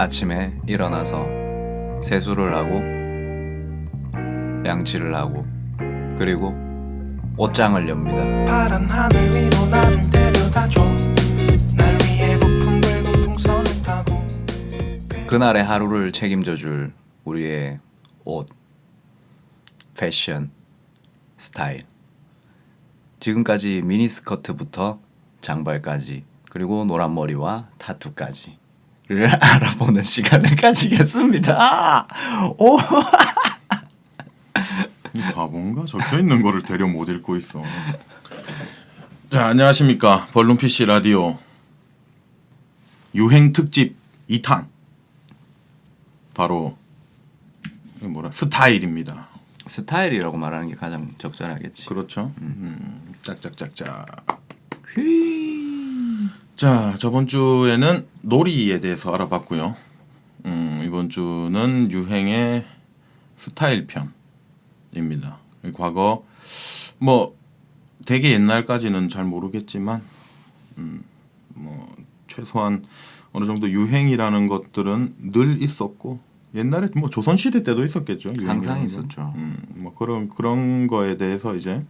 아침에 일어나서 세수를 하고 양치를 하고 그리고 옷장을 엽니다. 파란 하늘 위로 나를 데려다줘. 날 위해 부푼 붉은 풍선을 타고. 그날의 하루를 책임져 줄 우리의 옷, 패션, 스타일. 지금까지 미니스커트부터 장발까지 그리고 노란 머리와 타투까지를 알아보는 시간을 가지겠습니다. 오! 이 바본가? 적혀있는 거를 대려 못 읽고 있어. 자, 안녕하십니까. 벌룬PC 라디오 유행 특집 2탄 바로 이게 뭐라 스타일입니다. 스타일이라고 말하는 게 가장 적절하겠지. 그렇죠. 짝짝짝짝. 자, 저번 주에는 놀이에 대해서 알아봤고요. 이번 주는 유행의 스타일 편입니다. 과거 뭐 되게 옛날까지는 잘 모르겠지만 뭐 최소한 어느 정도 유행이라는 것들은 늘 있었고 옛날에 뭐 조선 시대 때도 있었겠죠. 항상 있었죠. 뭐 그런 거에 대해서 이제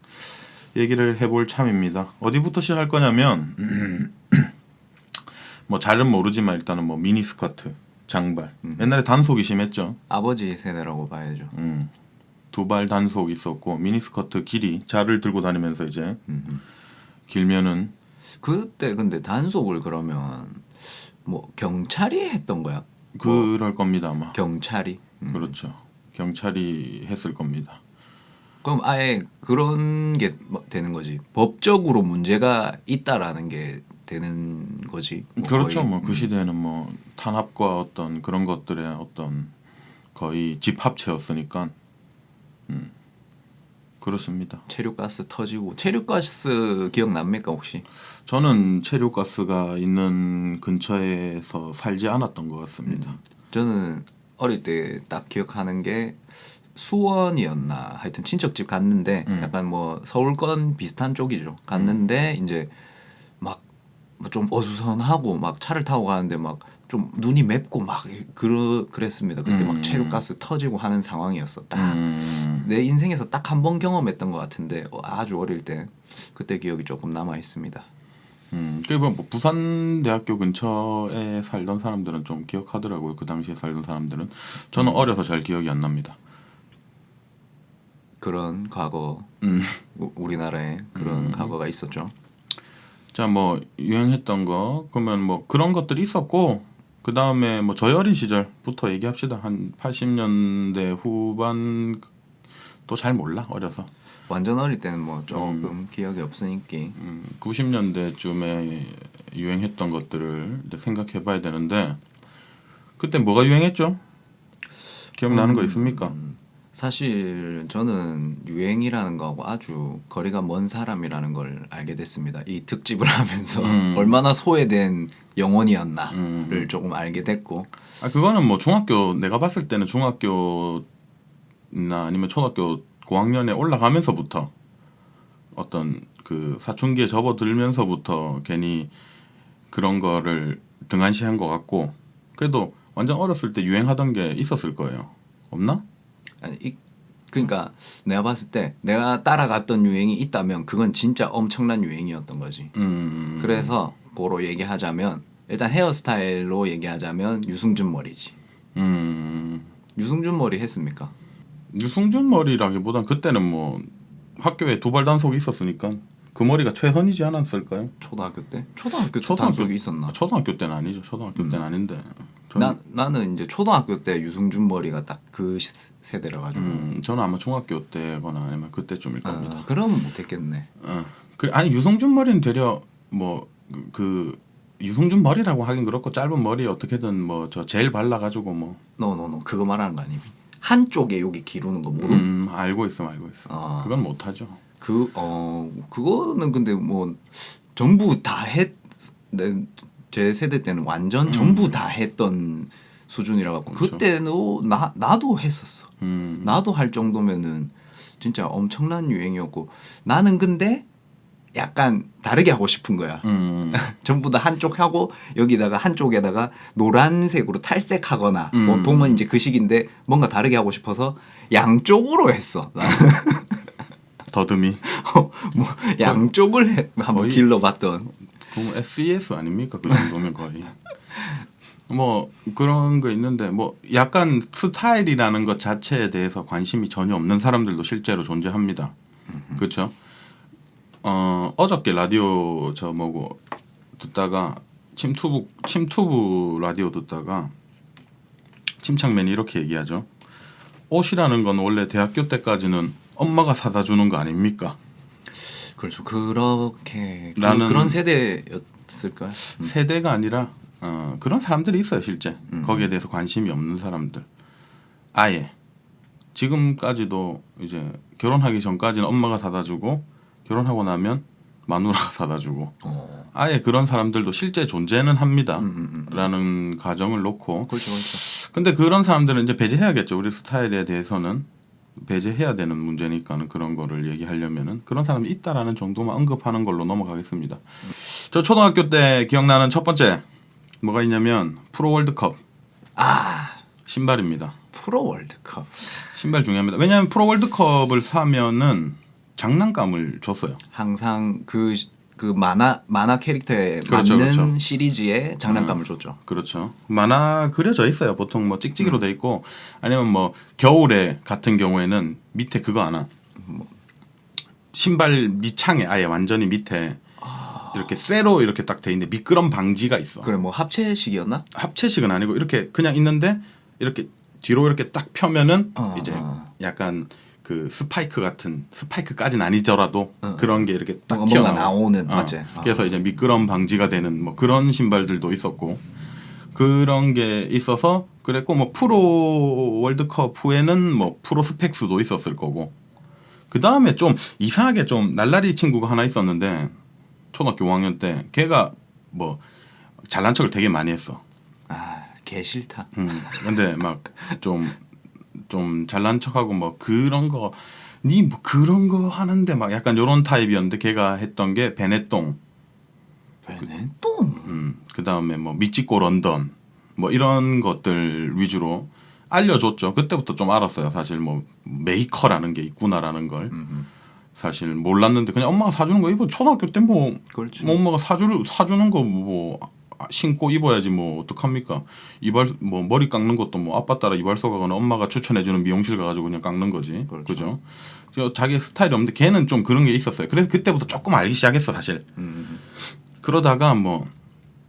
얘기를 해볼 참입니다. 어디부터 시작할 거냐면 뭐 잘은 모르지만 일단은 뭐 미니스커트, 장발. 옛날에 단속이 심했죠. 아버지 세대라고 봐야죠. 두발 단속 있었고 미니스커트 길이 자를 들고 다니면서 이제 길면은 그때 근데 단속을 그러면 뭐 경찰이 했던 거야? 그럴 겁니다 아마. 경찰이? 그렇죠. 경찰이 했을 겁니다. 그럼 아예 그런 게 되는 거지. 법적으로 문제가 있다라는 게 되는 거지. 뭐 그렇죠. 거의. 뭐 그 시대에는 뭐 탄압과 어떤 그런 것들의 어떤 거의 집합체였으니까 그렇습니다. 체류가스 터지고 체류가스 기억납니까 혹시? 저는 체류가스가 있는 근처에서 살지 않았던 것 같습니다. 저는 어릴 때 딱 기억하는 게 수원이었나 하여튼 친척집 갔는데 약간 뭐 서울권 비슷한 쪽이죠. 갔는데 이제 막 좀 어수선하고 막 차를 타고 가는데 막 좀 눈이 맵고 막 그랬습니다. 그때 막 체류가스 터지고 하는 상황이었어. 딱 내 인생에서 딱 한 번 경험했던 것 같은데 아주 어릴 때 그때 기억이 조금 남아 있습니다. 그리고 뭐 부산대학교 근처에 살던 사람들은 좀 기억하더라고요. 그 당시에 살던 사람들은. 저는 어려서 잘 기억이 안 납니다. 그런 과거 우리나라에 그런 과거가 있었죠. 자, 뭐 유행했던 거 그러면 뭐 그런 것들이 있었고 그 다음에 뭐 저희 어린 시절부터 얘기합시다. 한 80년대 후반 또 잘 몰라 어려서. 완전 어릴 때는 뭐 조금 기억이 없으니까 90년대쯤에 유행했던 것들을 이제 생각해봐야 되는데 그때 뭐가 유행했죠? 기억나는 거 있습니까? 사실 저는 유행이라는 거하고 아주 거리가 먼 사람이라는 걸 알게 됐습니다. 이 특집을 하면서 얼마나 소외된 영혼이었나를 조금 알게 됐고. 아 그거는 뭐 중학교 내가 봤을 때는 중학교나 아니면 초등학교 고학년에 올라가면서부터 어떤 그 사춘기에 접어들면서부터 괜히 그런 거를 등한시한 것 같고 그래도 완전 어렸을 때 유행하던 게 있었을 거예요. 없나? 아니, 그러니까 내가 봤을 때 내가 따라갔던 유행이 있다면 그건 진짜 엄청난 유행이었던 거지. 그래서 그로 얘기하자면 일단 헤어스타일로 얘기하자면 유승준 머리지. 유승준 머리 했습니까? 유승준 머리라기보단 그때는 뭐 학교에 두발 단속이 있었으니까 그 머리가 최선이지 않았을까요? 초등학교 때? 초등학교 때 단속이 있었나? 초등학교 때는 아니죠. 초등학교 때는 아닌데. 나는 이제 초등학교 때 유승준 머리가 딱 그 세대라 가지고. 저는 아마 중학교 때거나 아니면 그때쯤일 겁니다. 그러면 못했겠네. 그래 아니 유승준 머리는 되려 뭐 그 유승준 머리라고 하긴 그렇고 짧은 머리 어떻게든 뭐 저 젤 발라가지고 뭐. 노 그거 말하는 거 아니니? 한쪽에 여기 기르는 거 모르? 알고 있어. 그건 못하죠. 그거는 근데 뭐 전부 다 제 세대 때는 완전 전부 다 했던 수준이라 갖고 그렇죠. 그때는 나도 했었어. 나도 할 정도면은 진짜 엄청난 유행이었고 나는 근데 약간 다르게 하고 싶은 거야. 음. 전부 다 한쪽 하고 여기다가 한쪽에다가 노란색으로 탈색하거나 보통은 이제 그 식인데 뭔가 다르게 하고 싶어서 양쪽으로 했어. 더듬이. 뭐 양쪽을 한번 거의- 길러봤던. 그럼 SES 아닙니까? 그 정도면 거의. 뭐 그런 거 있는데 뭐 약간 스타일이라는 것 자체에 대해서 관심이 전혀 없는 사람들도 실제로 존재합니다. 그렇죠? 어저께 라디오 저 뭐고 듣다가 침투부 라디오 듣다가 침착맨이 이렇게 얘기하죠. 옷이라는 건 원래 대학교 때까지는 엄마가 사다 주는 거 아닙니까? 그렇죠. 그렇게 나는- 그런 세대였을까? 세대가 아니라 그런 사람들이 있어요 실제. 거기에 대해서 관심이 없는 사람들. 아예 지금까지도 이제 결혼하기 전까지는 엄마가 사다 주고 결혼하고 나면 마누라가 사다 주고 아예 그런 사람들도 실제 존재는 합니다. 라는 가정을 놓고 그렇죠, 그렇죠. 근데 그런 사람들은 이제 배제해야겠죠. 우리 스타일에 대해서는 배제해야 되는 문제니까는 그런 거를 얘기하려면은 그런 사람이 있다라는 정도만 언급하는 걸로 넘어가겠습니다. 저 초등학교 때 기억나는 첫 번째 뭐가 있냐면 프로 월드컵 아 신발입니다. 프로 월드컵. 신발 중요합니다. 왜냐하면 프로 월드컵을 사면은 장난감을 줬어요. 항상 그 만화 캐릭터에 그렇죠, 맞는 그렇죠. 시리즈에 장난감을 줬죠. 그렇죠. 만화 그려져 있어요. 보통 뭐 찍찍이로 돼 있고 아니면 뭐 겨울에 같은 경우에는 밑에 그거 하나 신발 밑창에 아예 완전히 밑에 이렇게 쇠로 이렇게 딱 돼 있는데 미끄럼 방지가 있어. 그래 뭐 합체식이었나? 합체식은 아니고 이렇게 그냥 있는데 이렇게 뒤로 이렇게 딱 펴면은 이제 어. 약간 그 스파이크 같은 스파이크까지는 아니더라도 그런 게 이렇게 딱 뭔가 튀어나오고 나오는, 맞지? 그래서 이제 미끄럼 방지가 되는 뭐 그런 신발들도 있었고 그런 게 있어서 그랬고 뭐 프로 월드컵 후에는 뭐 프로 스펙스도 있었을 거고 그 다음에 좀 이상하게 좀 날라리 친구가 하나 있었는데 초등학교 5학년 때 걔가 뭐 잘난 척을 되게 많이 했어. 개 싫다. 근데 막 좀 잘난 척하고 뭐 그런 거 니 뭐 그런 거 하는데 막 약간 요런 타입이었는데 걔가 했던 게 베네똥 베네똥. 그 다음에 뭐 미치코 런던 뭐 이런 것들 위주로 알려줬죠. 그때부터 좀 알았어요. 사실 뭐 메이커라는 게 있구나라는 걸 사실 몰랐는데 그냥 엄마가 사주는 거 입어. 초등학교 때 뭐 그렇지. 엄마가 사주는 거 뭐 신고 입어야지 뭐 어떡합니까? 이발 뭐 머리 깎는 것도 뭐 아빠 따라 이발소 가거나 엄마가 추천해주는 미용실 가가지고 그냥 깎는 거지. 그렇죠. 그죠? 자기 스타일이 없는데 걔는 좀 그런 게 있었어요. 그래서 그때부터 조금 알기 시작했어 사실. 그러다가 뭐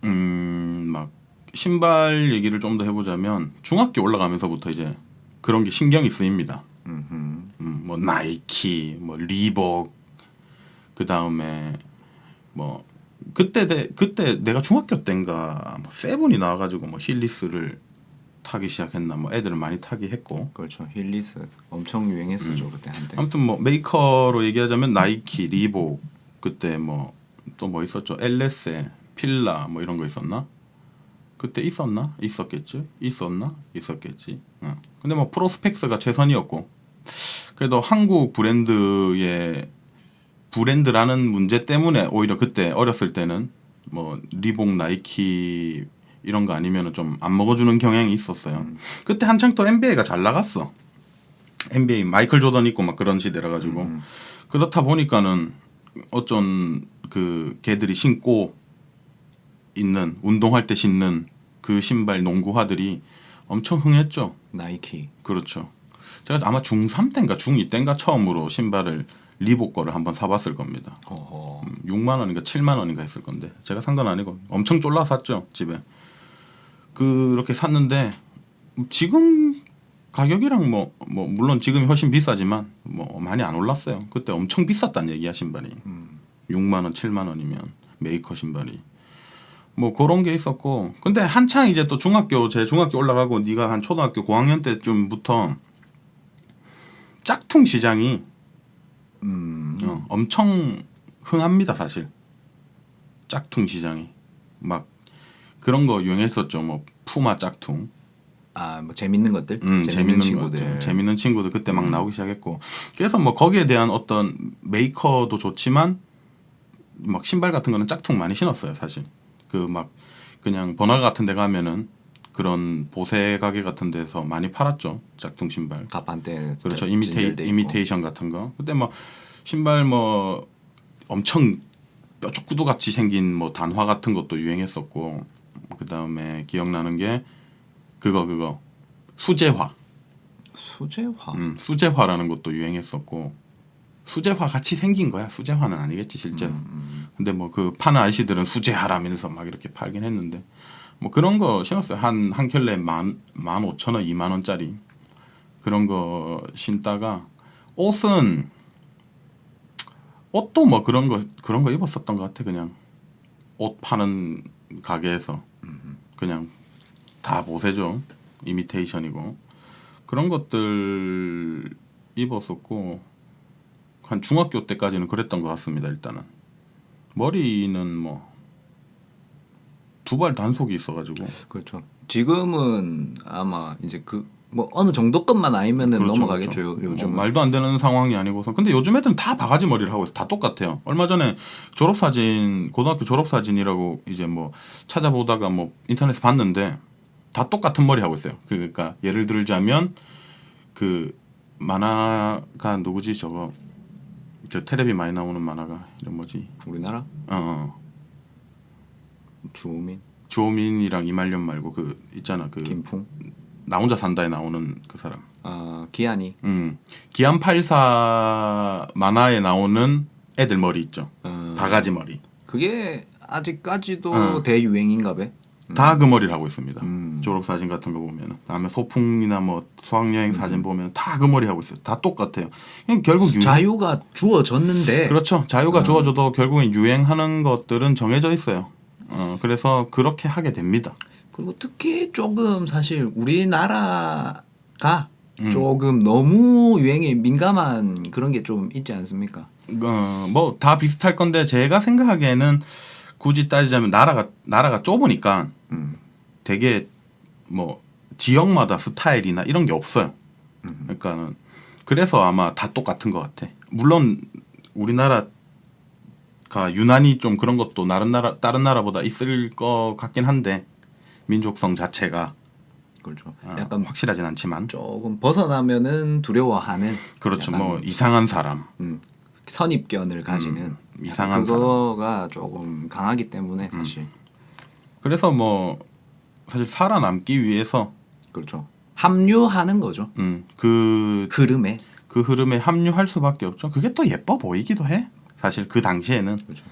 막 신발 얘기를 좀 더 해보자면 중학교 올라가면서부터 이제 그런 게 신경이 쓰입니다. 뭐 나이키, 뭐 리복, 그 다음에 뭐 그때 내가 중학교 때인가 뭐 세븐이 나와가지고 뭐 힐리스를 타기 시작했나 뭐 애들은 많이 타기 했고 그렇죠. 힐리스 엄청 유행했었죠 그때 한때. 아무튼 뭐 메이커로 얘기하자면 나이키, 리복 그때 뭐 또 뭐 있었죠 엘레세, 필라 뭐 이런 거 있었나? 그때 있었나? 있었겠지? 있었겠지. 근데 뭐 프로스펙스가 최선이었고 그래도 한국 브랜드라는 문제 때문에 오히려 그때 어렸을 때는 뭐 리복, 나이키 이런 거 아니면은 좀 안 먹어주는 경향이 있었어요. 그때 한창 또 NBA가 잘 나갔어. NBA 마이클 조던 있고 막 그런 시대라 가지고 그렇다 보니까는 어쩐 그 걔들이 신고 있는 운동할 때 신는 그 신발 농구화들이 엄청 흥했죠. 나이키. 그렇죠. 제가 아마 중3 때인가 중2 때인가 처음으로 신발을 리복 거를 한번 사봤을 겁니다. 6만 원인가 7만 원인가 했을 건데 제가 산 건 아니고 엄청 쫄라 샀죠 집에. 그렇게 샀는데 지금 가격이랑 뭐 물론 지금이 훨씬 비싸지만 뭐 많이 안 올랐어요. 그때 엄청 비쌌단 얘기야 신발이. 6만 원 7만 원이면 메이커 신발이. 뭐 그런 게 있었고 근데 한창 이제 또 제 중학교 올라가고 네가 한 초등학교 고학년 때쯤부터 짝퉁 시장이 엄청 흥합니다 사실. 짝퉁 시장이 막 그런 거 유행했었죠. 뭐 푸마 짝퉁. 뭐 재밌는 것들. 재밌는 친구들. 재밌는 친구들 그때 막 나오기 시작했고 그래서 뭐 거기에 대한 어떤 메이커도 좋지만 막 신발 같은 거는 짝퉁 많이 신었어요 사실. 그 막 그냥 번화가 같은 데 가면은 그런 보세 가게 같은 데서 많이 팔았죠 짝퉁 신발. 가판대 그렇죠. 진열돼 있고. 이미테이션 같은 거. 그때 막 신발 뭐 엄청 뾰족 구두 같이 생긴 뭐 단화 같은 것도 유행했었고, 그 다음에 기억나는 게 그거 수제화. 수제화라는 것도 유행했었고, 수제화 같이 생긴 거야. 수제화는 아니겠지 실제로. 근데 뭐 그 파는 아저씨들은 수제하라면서 막 이렇게 팔긴 했는데, 뭐 그런 거 신었어요. 한 켤레 15,000원, 2만 원짜리 그런 거 신다가, 옷도 뭐 그런 거 입었었던 것 같아. 그냥 옷 파는 가게에서 그냥 다 보세죠. 이미테이션이고 그런 것들 입었었고, 한 중학교 때까지는 그랬던 것 같습니다. 일단은 머리는 뭐 두발 단속이 있어가지고. 그렇죠. 지금은 아마 이제 그 뭐 어느 정도 것만 아니면은 그렇죠, 넘어가겠죠. 그렇죠. 요즘은. 뭐 말도 안 되는 상황이 아니고서. 근데 요즘 애들은 다 바가지 머리를 하고 있어. 다 똑같아요. 얼마 전에 졸업사진, 고등학교 졸업사진이라고 이제 뭐 찾아보다가 뭐 인터넷에 봤는데 다 똑같은 머리 하고 있어요. 그러니까 예를 들자면 그 만화가 누구지 저거, 저 텔레비 많이 나오는 만화가 이름 뭐지? 우리나라 주호민, 주호민이랑 이말년 말고 그 있잖아, 그 김풍, 나 혼자 산다에 나오는 그 사람. 기한이. 기안 84 만화에 나오는 애들 머리 있죠. 바가지 머리. 그게 아직까지도 대유행인가 봐. 다 그 머리를 하고 있습니다. 음. 졸업 사진 같은 거 보면은, 다음에 소풍이나 뭐 수학여행 사진 보면 다 그 머리 하고 있어요. 다 똑같아요. 그냥 결국 자유가 주어졌는데. 그렇죠. 자유가 주어져도 결국엔 유행하는 것들은 정해져 있어요. 그래서 그렇게 하게 됩니다. 그리고 특히 조금 사실 우리나라가 조금 너무 유행에 민감한 그런 게 좀 있지 않습니까? 뭐 다 비슷할 건데, 제가 생각하기에는 굳이 따지자면 나라가 좁으니까 되게 뭐 지역마다 스타일이나 이런 게 없어요. 그러니까는 그래서 아마 다 똑같은 것 같아. 물론 우리나라가 유난히 좀 그런 것도 다른 나라보다 있을 것 같긴 한데, 민족성 자체가 그렇죠. 약간 확실하진 않지만 조금 벗어나면은 두려워하는. 그렇죠. 약간 뭐 이상한 사람, 선입견을 가지는 이상한 그거가 조금 강하기 때문에 사실. 그래서 뭐 사실 살아남기 위해서 그렇죠. 합류하는 거죠. 그 흐름에. 합류할 수밖에 없죠. 그게 또 예뻐 보이기도 해. 사실 그 당시에는. 그렇죠.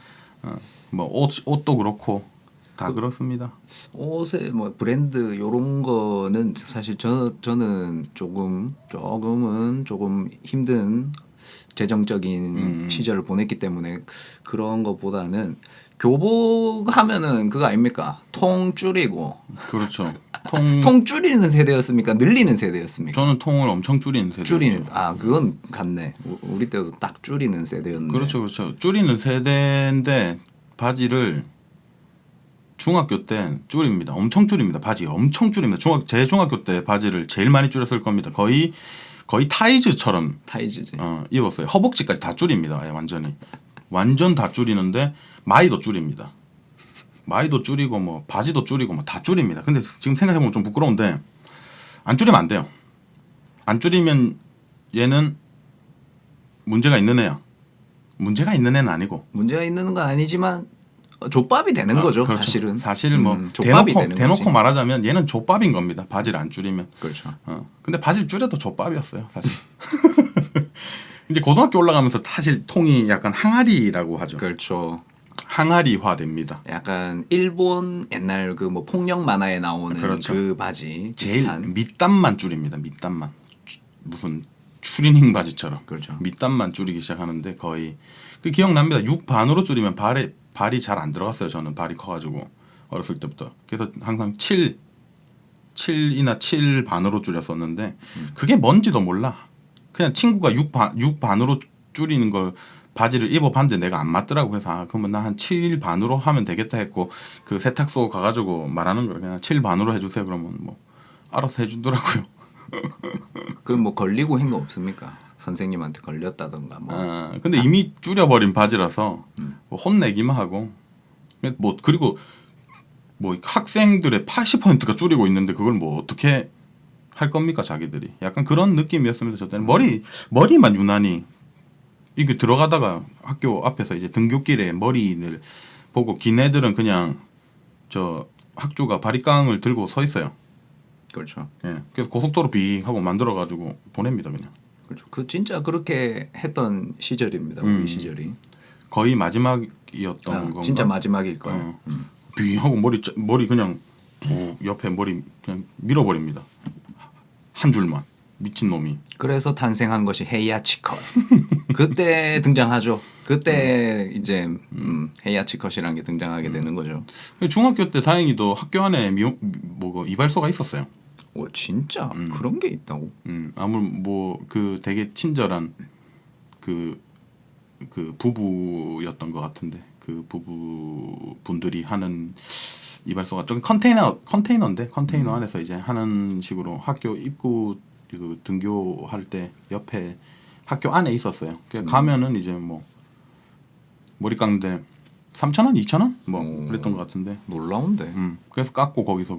뭐 옷도 그렇고 다 그렇습니다. 옷의 뭐 브랜드 요런 거는 사실 저는 조금은 조금 힘든 재정적인 시절을 보냈기 때문에 그런 것보다는 교복하면은 그거 아닙니까? 통 줄이고. 그렇죠. 통 줄이는 세대였습니까? 늘리는 세대였습니까? 저는 통을 엄청 줄이는 세대. 줄이는. 그건 같네. 우리 때도 딱 줄이는 세대였네. 그렇죠. 줄이는 세대인데 바지를 중학교 때 줄입니다. 엄청 줄입니다. 바지 엄청 줄입니다. 제 중학교 때 바지를 제일 많이 줄였을 겁니다. 거의 타이즈처럼 타이즈지. 입었어요. 허벅지까지 다 줄입니다. 완전 다 줄이는데 마이도 줄입니다. 마이도 줄이고 뭐 바지도 줄이고 뭐 다 줄입니다. 근데 지금 생각해보면 좀 부끄러운데, 안 줄이면 안 돼요. 안 줄이면 얘는 문제가 있는 애야. 문제가 있는 애는 아니고. 문제가 있는 건 아니지만 족밥이 되는 거죠. 그렇죠. 사실은. 사실 뭐 족밥이 되는 대놓고 거지. 말하자면 얘는 족밥인 겁니다. 바지를 안 줄이면. 그렇죠. 근데 바지를 줄여도 족밥이었어요. 사실. 이제 고등학교 올라가면서 사실 통이 약간 항아리라고 하죠. 그렇죠. 항아리화 됩니다. 약간 일본 옛날 그 뭐 폭력 만화에 나오는 그렇죠. 그 바지 제일 비슷한. 밑단만 줄입니다. 밑단만. 무슨 추리닝 바지처럼. 그렇죠. 밑단만 줄이기 시작하는데 거의 그 기억납니다. 6 반으로 줄이면 발이 잘 안 들어갔어요. 저는 발이 커가지고 어렸을 때부터. 그래서 항상 7이나 7 반으로 줄였었는데 그게 뭔지도 몰라. 그냥 친구가 6 반으로 줄이는 걸 바지를 입어봤는데 내가 안 맞더라고. 그래서 그러면 나 한 7 반으로 하면 되겠다 했고, 그 세탁소 가가지고 말하는 걸 그냥 7 반으로 해주세요. 그러면 뭐 알아서 해주더라고요. 그 뭐 걸리고 한 거 없습니까? 선생님한테 걸렸다던가 뭐. 근데 이미 줄여버린 바지라서 뭐 혼내기만 하고 뭐 그리고 뭐 학생들의 80%가 줄이고 있는데 그걸 뭐 어떻게 할 겁니까 자기들이. 약간 그런 느낌이었습니다. 저 때는 머리만 유난히 이게 들어가다가 학교 앞에서 이제 등굣길에 머리를 보고 긴 애들은 그냥 저 학주가 바리깡을 들고 서 있어요. 그렇죠. 예. 그래서 고속도로 빙 하고 만들어 가지고 보냅니다 그냥. 그렇죠. 그 진짜 그렇게 했던 시절입니다. 우리 시절이. 거의 마지막이었던 건가? 진짜 마지막일 거예요. 빙 하고 머리 그냥 옆에 머리 그냥 밀어버립니다. 한 줄만. 미친 놈이. 그래서 탄생한 것이 헤이아치컷. 그때 등장하죠. 그때 이제 헤이아치컷이라는 게 등장하게 되는 거죠. 중학교 때 다행히도 학교 안에 이발소가 있었어요. 오 진짜 그런 게 있다고? 아무 그 되게 친절한 그 부부였던 것 같은데 그 부부 분들이 하는 이발소가 저기 컨테이너인데 컨테이너 안에서 이제 하는 식으로 학교 입구 그 등교할 때 옆에 학교 안에 있었어요. 가면은 이제 뭐 머리 깎는데 3,000원, 2,000원 뭐 그랬던 것 같은데. 놀라운데. 그래서 깎고 거기서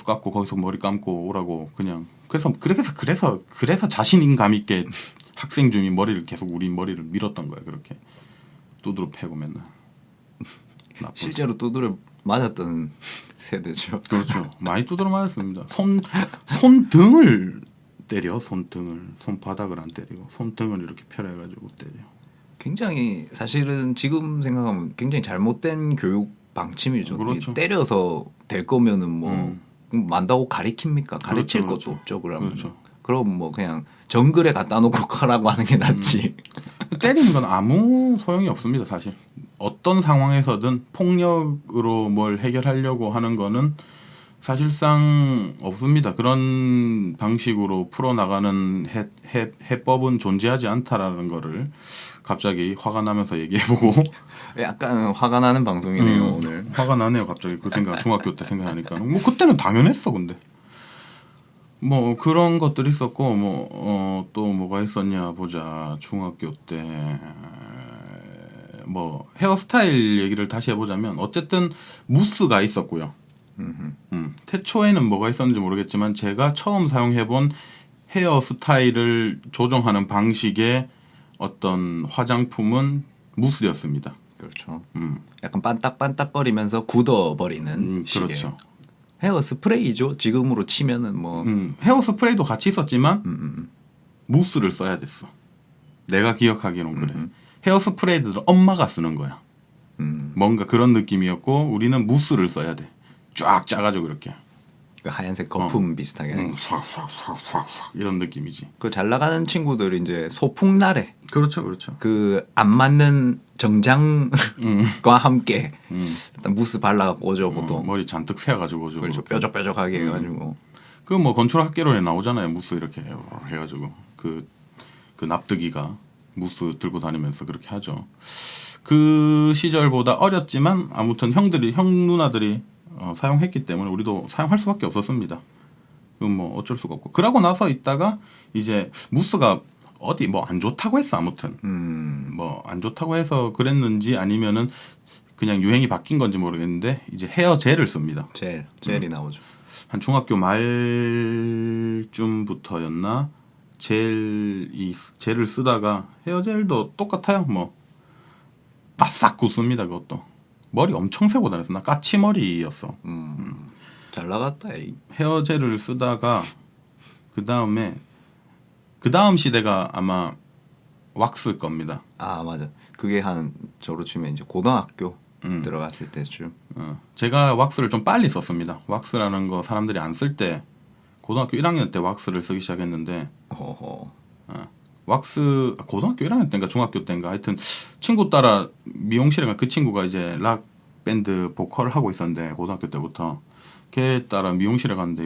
깎고 거기서 머리 감고 오라고 그냥 그래서 자신감 있게 학생 중이 머리를 계속 우리 머리를 밀었던 거야. 그렇게 두드러 패고 맨날. 실제로 두드려 맞았던 세대죠. 그렇죠. 많이 두드러 맞았습니다. 손등을 때려. 손바닥을 안 때리고 손등을 이렇게 펴려가지고 때려. 굉장히 사실은 지금 생각하면 굉장히 잘못된 교육 방침이죠. 그렇죠. 때려서 될 거면은 뭐 만다고 가리킵니까? 가르칠 그렇죠, 것도 없죠. 그러면 그렇죠. 그럼 뭐 그냥 정글에 갖다 놓고 가라고 하는 게 낫지. 때리는 건 아무 소용이 없습니다. 사실 어떤 상황에서든 폭력으로 뭘 해결하려고 하는 거는 사실상 없습니다. 그런 방식으로 풀어나가는 해법은 존재하지 않다라는 거를 갑자기 화가 나면서 얘기해보고 약간 화가 나는 방송이네요 오늘. 화가 나네요. 갑자기 그 생각 중학교 때 생각하니까 뭐 그때는 당연했어. 근데 뭐 그런 것들이 있었고 뭐 또 뭐가 있었냐 보자. 중학교 때 뭐 헤어스타일 얘기를 다시 해보자면 어쨌든 무스가 있었고요. 태초에는 뭐가 있었는지 모르겠지만 제가 처음 사용해본 헤어스타일을 조정하는 방식의 어떤 화장품은 무스였습니다. 그렇죠. 약간 반딱반딱거리면서 굳어버리는 식의. 그렇죠. 헤어 스프레이죠. 지금으로 치면은 뭐 헤어스프레이도 같이 있었지만 무스를 써야 됐어. 내가 기억하기로는 그래. 헤어스프레이도 엄마가 쓰는 거야. 뭔가 그런 느낌이었고 우리는 무스를 써야 돼. 쫙 짜가지고 이렇게. 그 하얀색 거품 비슷하게. 이런 느낌이지. 그 잘 나가는 친구들이 이제 소풍날에 그렇죠, 그렇죠. 그 안 맞는 정장과 함께 일단 무스 발라갖고 오죠 보통. 머리 잔뜩 세워가지고 오죠. 그렇죠. 뾰족뾰족하게 해가지고. 그 뭐 건축학개론에 나오잖아요. 무스 이렇게 해가지고 그 납득이가 무스 들고 다니면서 그렇게 하죠. 그 시절보다 어렸지만 아무튼 형 누나들이 사용했기 때문에 우리도 사용할 수밖에 없었습니다. 그건 뭐 어쩔 수가 없고. 그러고 나서 있다가 이제 무스가 어디 뭐 안 좋다고 했어. 아무튼 뭐 안 좋다고 해서 그랬는지 아니면은 그냥 유행이 바뀐 건지 모르겠는데 이제 헤어 젤을 씁니다. 젤이 나오죠. 한 중학교 말쯤부터였나 젤을 쓰다가 헤어젤도 똑같아요. 뭐 바싹 굳습니다. 그것도 머리 엄청 세고 다녔어. 나 까치머리였어. 잘 나갔다. 이. 헤어젤을 쓰다가 그 다음 시대가 아마 왁스 겁니다. 아 맞아. 그게 한 저로 치면 이제 고등학교 들어갔을 때쯤. 제가 왁스를 좀 빨리 썼습니다. 왁스라는 거 사람들이 안 쓸 때 고등학교 1학년 때 왁스를 쓰기 시작했는데 왁스 고등학교 1학년 때인가 중학교 때인가 하여튼 친구 따라 미용실에 간 그 친구가 이제 락 밴드 보컬을 하고 있었는데 고등학교 때부터 걔 따라 미용실에 갔는데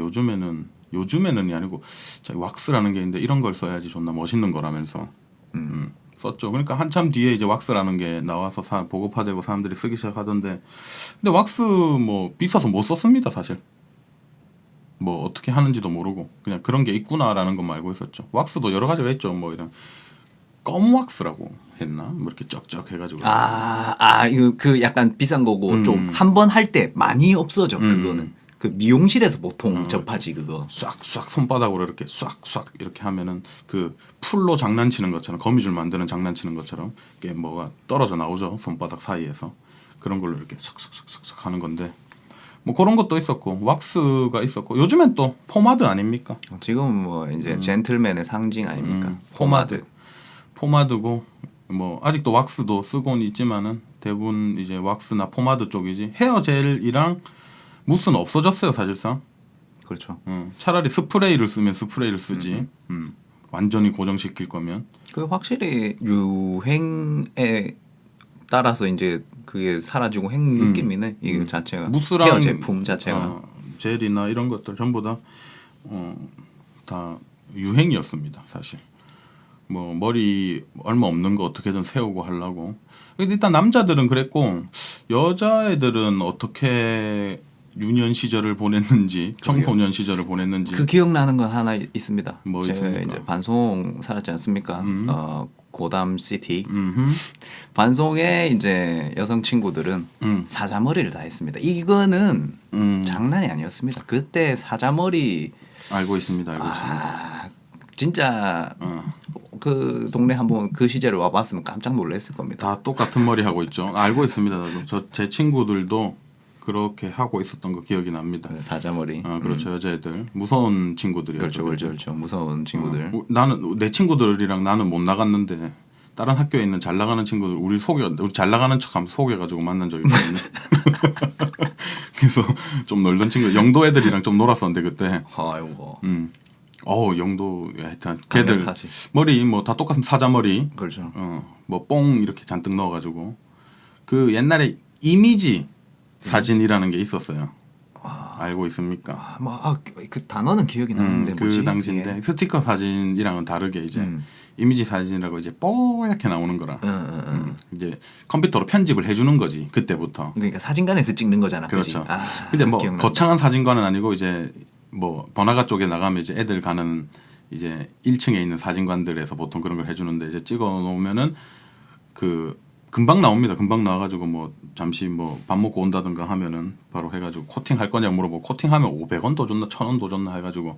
요즘에는이 아니고 왁스라는 게 있는데 이런 걸 써야지 존나 멋있는 거라면서 썼죠. 그러니까 한참 뒤에 이제 왁스라는 게 나와서 보급화되고 사람들이 쓰기 시작하던데 근데 왁스 뭐 비싸서 못 썼습니다 사실. 뭐 어떻게 하는지도 모르고 그냥 그런 게 있구나라는 것만 알고 있었죠. 왁스도 여러 가지가 있죠. 뭐 이런 껌 왁스라고 했나? 뭐 이렇게 쩍쩍 해가지고 이거 그 약간 비싼 거고 좀 한 번 할 때 많이 없어져. 그거는 그 미용실에서 보통 접하지 그거. 싹싹 손바닥으로 이렇게 싹싹 이렇게 하면은 그 풀로 장난치는 것처럼 거미줄 만드는 장난치는 것처럼 이게 뭐가 떨어져 나오죠. 손바닥 사이에서 그런 걸로 이렇게 싹싹싹싹 하는 건데 뭐 그런 것도 있었고 왁스가 있었고 요즘엔 또 포마드 아닙니까? 지금 뭐 이제 젠틀맨의 상징 아닙니까? 포마드고 뭐 아직도 왁스도 쓰고는 있지만은 대부분 이제 왁스나 포마드 쪽이지 헤어 젤이랑 무스는 없어졌어요 사실상. 그렇죠. 차라리 스프레이를 쓰면 스프레이를 쓰지. 완전히 고정시킬 거면. 그 확실히 유행에 따라서 이제 그게 사라지고 행 느낌이네. 이 자체가 무스랑 헤어 제품 자체가. 젤이나 이런 것들 전부 다 유행이었습니다 사실. 뭐 머리 얼마 없는 거 어떻게든 세우고 하려고. 근데 일단 남자들은 그랬고 여자애들은 어떻게 유년 시절을 보냈는지 청소년 시절을 보냈는지 그 기억나는 건 하나 있습니다. 뭐 제가 있습니까? 이제 반송 살았지 않습니까? 고담 시티 반송에 이제 여성 친구들은 사자머리를 다 했습니다. 이거는 장난이 아니었습니다. 그때 사자머리 알고 있습니다. 알고 있습니다. 진짜 그 동네 한번 그 시절에 와봤으면 깜짝 놀랐을 겁니다. 다 똑같은 머리 하고 있죠. 알고 있습니다. 나도 제 친구들도 그렇게 하고 있었던 거 기억이 납니다. 사자머리. 그렇죠. 여자애들 무서운 친구들이었죠. 그렇죠. 무서운 친구들. 나는 내 친구들이랑 나는 못 나갔는데 다른 학교에 있는 잘 나가는 친구들 우리 잘 나가는 척하면 속여가지고 만난 적이 있거든요. 그래서 좀 놀던 친구 영도 애들이랑 좀 놀았었는데 그때. 아이고. 영도 하여튼 걔들 강력하지. 머리 뭐 다 똑같은 사자머리. 그렇죠. 뭐 뽕 이렇게 잔뜩 넣어가지고 그 옛날에 이미지 사진이라는 게 있었어요. 알고 있습니까? 그 단어는 기억이 나는데 그 뭐지? 당시인데 이게? 스티커 사진이랑은 다르게 이제 이미지 사진이라고 이제 뽀얗게 나오는 거라. 이제 컴퓨터로 편집을 해주는 거지 그때부터. 그러니까 사진관에서 찍는 거잖아. 그렇죠. 그치? 근데 뭐 기억난다. 거창한 사진관은 아니고 이제 뭐 번화가 쪽에 나가면 이제 애들 가는 이제 1층에 있는 사진관들에서 보통 그런 걸 해주는데 이제 찍어 놓으면은 그 금방 나옵니다. 금방 나와가지고 뭐 잠시 뭐 밥 먹고 온다든가 하면은 바로 해가지고 코팅 할 거냐 물어보고 코팅하면 500원 더 줬나 1,000원 더 줬나 해가지고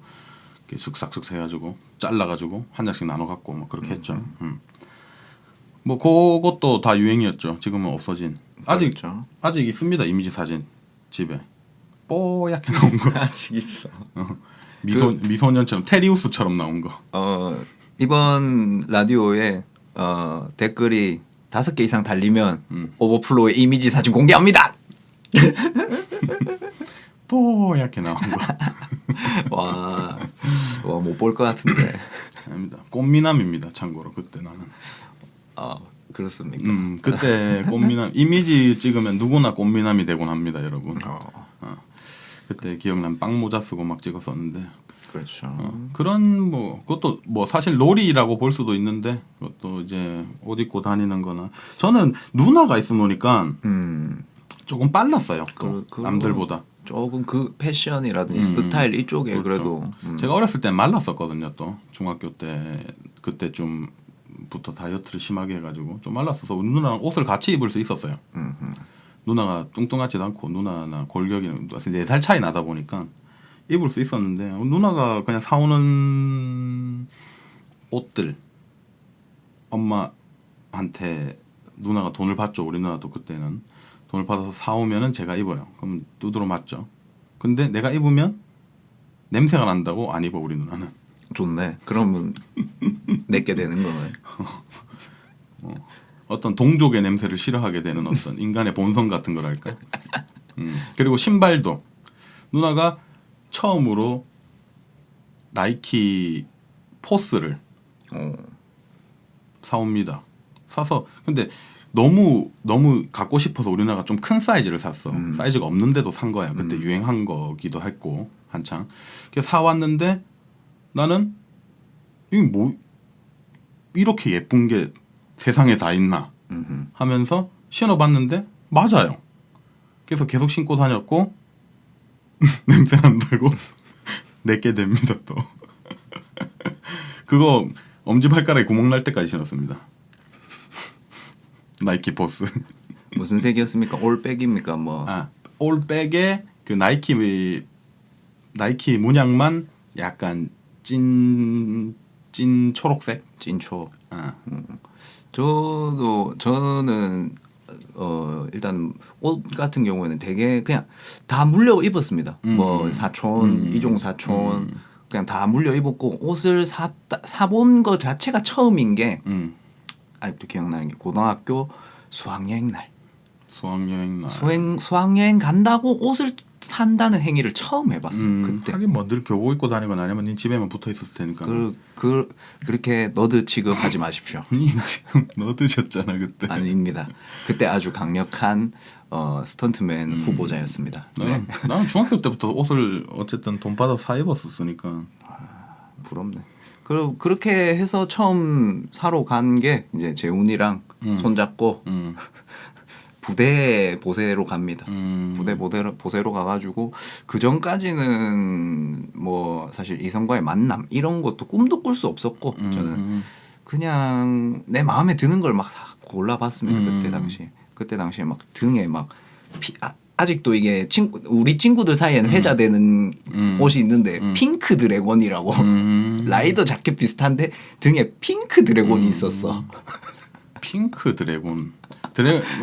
이렇게 슥싹슥 해가지고 잘라가지고 한 장씩 나눠 갖고 뭐 그렇게 했죠. 뭐 그것도 다 유행이었죠. 지금은 없어진. 그렇죠. 아직 있습니다. 이미지 사진 집에 뽀얗게 나온 거. 아직 있어. 미소년처럼 테리우스처럼 나온 거. 이번 라디오에 댓글이 5개 이상 달리면 오버플로우의 이미지 사진 공개합니다. 뽀얗게 나온 거. 와, 못 볼 것 같은데. 아닙니다. 꽃미남입니다. 참고로 그때 나는. 그렇습니까? 그때 꽃미남 이미지 찍으면 누구나 꽃미남이 되곤 합니다, 여러분. 그때 기억난 빵 모자 쓰고 막 찍었었는데. 그렇죠. 그런 뭐 그것도 뭐 사실 놀이라고 볼 수도 있는데 그것도 이제 옷 입고 다니는-거나 저는 누나가 있어 놓으니까 조금 빨랐어요. 또 남들보다. 조금 그 패션이라든지 스타일 이쪽에 그렇죠. 그래도 제가 어렸을 때 말랐었거든요. 또 중학교 때 그때쯤부터 다이어트를 심하게 해가지고 좀 말랐어서 누나랑 옷을 같이 입을 수 있었어요. 누나가 뚱뚱하지도 않고 누나나 골격이 4살 차이 나다 보니까 입을 수 있었는데 누나가 그냥 사오는 옷들 엄마한테 누나가 돈을 받죠. 우리 누나도 그때는 돈을 받아서 사오면은 제가 입어요. 그럼 두드러 맞죠. 근데 내가 입으면 냄새가 난다고 안 입어 우리 누나는. 좋네. 그러면 내게 되는 거네. 어떤 동족의 냄새를 싫어하게 되는 어떤 인간의 본성 같은 거랄까. 그리고 신발도 누나가 처음으로 나이키 포스를 사옵니다. 사서 근데 너무 갖고 싶어서 우리 누나가 좀 큰 사이즈를 샀어. 사이즈가 없는데도 산 거야. 그때 유행한 거기도 했고 한창. 그래서 사왔는데 나는 이게 뭐 이렇게 예쁜 게 세상에 다 있나 하면서 신어봤는데 맞아요. 그래서 계속 신고 다녔고 냄새 난다고 내게 됩니다 또. 그거 엄지발가락에 구멍 날 때까지 신었습니다. 나이키 보스. 무슨 색이었습니까? 올백입니까? 뭐 올백에 그 나이키 문양만 약간 찐 초록색. 찐초. 아. 저는 일단 옷 같은 경우에는 되게 그냥 다 물려 입었습니다. 뭐 사촌, 이종 사촌 그냥 다 물려 입었고 옷을 사본 거 자체가 처음인 게 아직도 기억나는 게 고등학교 수학여행 날. 수학여행 날. 수학여행 간다고 옷을 산다는 행위를 처음 해봤어. 그때. 하긴 뭐 늘 교복 입고 다니거나 아니면 네 집에만 붙어 있었을 테니까. 그렇게 너드 취급하지 마십시오. 니 지금 넣으셨잖아 그때. 아닙니다. 그때 아주 강력한 스턴트맨 후보자였습니다. 네. 나는 중학교 때부터 옷을 어쨌든 돈 받아 사 입었었으니까. 부럽네. 그렇게 해서 처음 사러 간 게 이제 재훈이랑 손잡고 부대 보세로 갑니다. 부대 보세로 가가지고 그 전까지는 뭐 사실 이성과의 만남 이런 것도 꿈도 꿀 수 없었고 저는 그냥 내 마음에 드는 걸 막 골라봤습니다. 그때 당시에 막 등에 막 아직도 이게 우리 친구들 사이에는 회자되는 옷이 있는데 핑크 드래곤이라고 라이더 자켓 비슷한데 등에 핑크 드래곤이 있었어. 핑크 드래곤.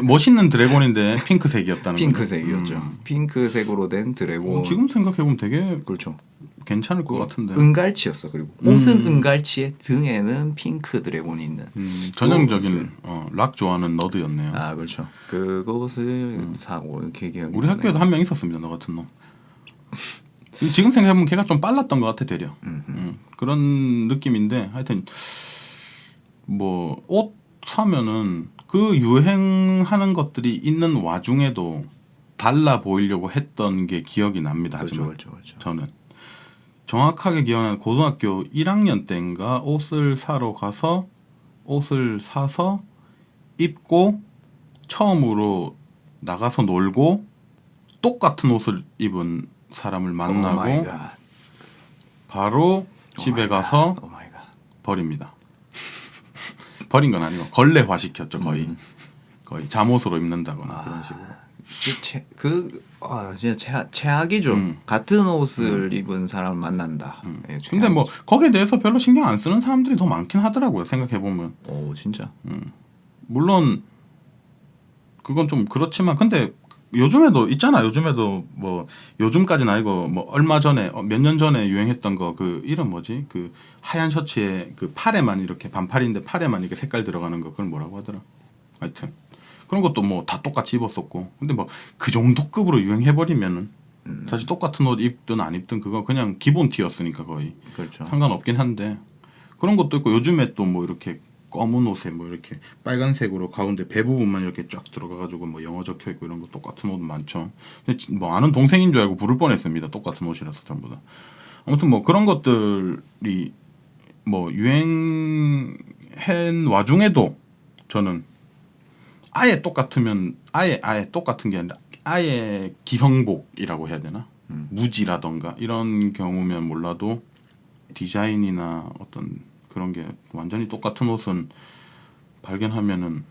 멋있는 드래곤인데 핑크색이었다는 거죠. 핑크색이었죠. 핑크색으로 된 드래곤. 지금 생각해보면 되게 그렇죠. 괜찮을 것 같은데. 은갈치였어. 그리고 옷은 은갈치에 등에는 핑크 드래곤이 있는. 전형적인 락 좋아하는 너드였네요. 아 그렇죠. 그것을 사고 이렇게 기억이 우리 학교에도 한 명 있었습니다. 너 같은 놈. 지금 생각해보면 걔가 좀 빨랐던 것 같아 되려. 그런 느낌인데 하여튼 뭐 옷 사면은 그 유행하는 것들이 있는 와중에도 달라 보이려고 했던 게 기억이 납니다. 하지만 그렇죠. 저는 정확하게 기억나는 고등학교 1학년 때인가 옷을 사러 가서 옷을 사서 입고 처음으로 나가서 놀고 똑같은 옷을 입은 사람을 만나고 바로 집에 가서 버립니다. 버린 건 아니고 걸레화 시켰죠. 거의 잠옷으로 입는다거나 그런 식으로. 진짜 최악이죠. 같은 옷을 입은 사람을 만난다. 예, 근데 뭐 거기에 대해서 별로 신경 안 쓰는 사람들이 더 많긴 하더라고요. 생각해 보면. 오 진짜. 물론 그건 좀 그렇지만 근데 요즘에도 있잖아. 요즘에도 뭐 요즘까지는 아니고 뭐 얼마 전에 몇 년 전에 유행했던 거 그 이름 뭐지? 그 하얀 셔츠에 그 팔에만 이렇게 반팔인데 팔에만 이렇게 색깔 들어가는 거 그걸 뭐라고 하더라. 하여튼 그런 것도 뭐 다 똑같이 입었었고. 근데 뭐 그 정도 급으로 유행해 버리면은 사실 똑같은 옷 입든 안 입든 그거 그냥 기본 티였으니까 거의 그렇죠. 상관없긴 한데 그런 것도 있고 요즘에 또 뭐 이렇게 검은 옷에 뭐 이렇게 빨간색으로 가운데 배 부분만 이렇게 쫙 들어가가지고 뭐 영어 적혀 있고 이런 거 똑같은 옷 많죠. 근데 뭐 아는 동생인 줄 알고 부를 뻔했습니다. 똑같은 옷이라서 전부 다. 아무튼 뭐 그런 것들이 뭐 유행한 와중에도 저는 아예 똑같으면 아예 똑같은 게 아니라 아예 기성복이라고 해야 되나? 무지라던가 이런 경우면 몰라도 디자인이나 어떤 그런 게 완전히 똑같은 옷은 발견하면은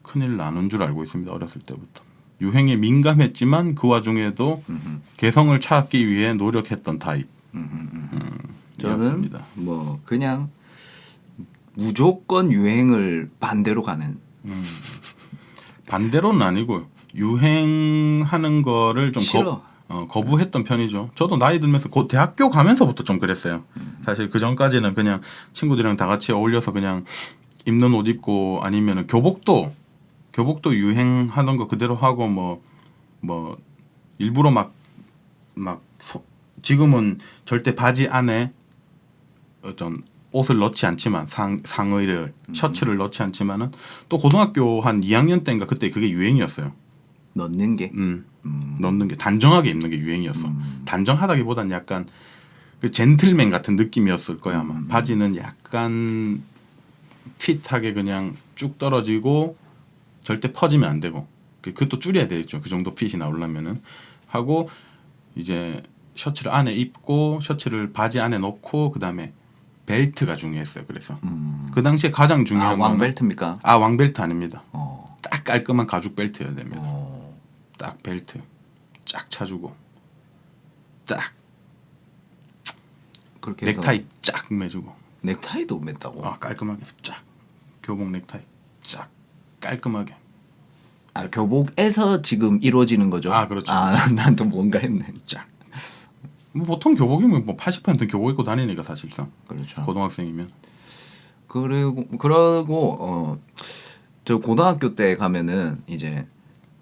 큰일 나는 줄 알고 있습니다. 어렸을 때부터. 유행에 민감했지만 그 와중에도 개성을 찾기 위해 노력했던 타입. 저는 뭐 그냥 무조건 유행을 반대로 가는. 반대로는 아니고 유행하는 거를 좀 싫어. 거부했던 편이죠. 저도 나이 들면서 곧 대학교 가면서부터 좀 그랬어요. 사실 그 전까지는 그냥 친구들이랑 다 같이 어울려서 그냥 입는 옷 입고 아니면은 교복도 유행하던 거 그대로 하고 뭐 일부러 지금은 절대 바지 안에 어떤 옷을 넣지 않지만 상의를 셔츠를 넣지 않지만은 또 고등학교 한 2학년 때인가 그때 그게 유행이었어요. 넣는 게. 넣는 게 단정하게 입는 게 유행이었어. 단정하다기보단 약간 그 젠틀맨 같은 느낌이었을 거야 아마. 바지는 약간 핏하게 그냥 쭉 떨어지고 절대 퍼지면 안 되고 그것도 줄여야 되겠죠. 그 정도 핏이 나오려면은 하고 이제 셔츠를 안에 입고 셔츠를 바지 안에 넣고 그다음에 벨트가 중요했어요. 그래서 그 당시에 가장 중요한 거는 왕벨트입니까? 왕벨트 아닙니다. 어. 딱 깔끔한 가죽 벨트여야 됩니다. 어. 딱 벨트 쫙 차주고 딱 그렇게 해서 넥타이 쫙 매주고 넥타이도 맸다고. 깔끔하게 쫙 교복 넥타이 쫙 깔끔하게 교복에서 지금 이루어지는 거죠. 그렇죠. 난 또 뭔가 했네. 쫙. 뭐 보통 교복이면 뭐 80% 교복 입고 다니니까 사실상 그렇죠. 고등학생이면 그러고 저 고등학교 때 가면은 이제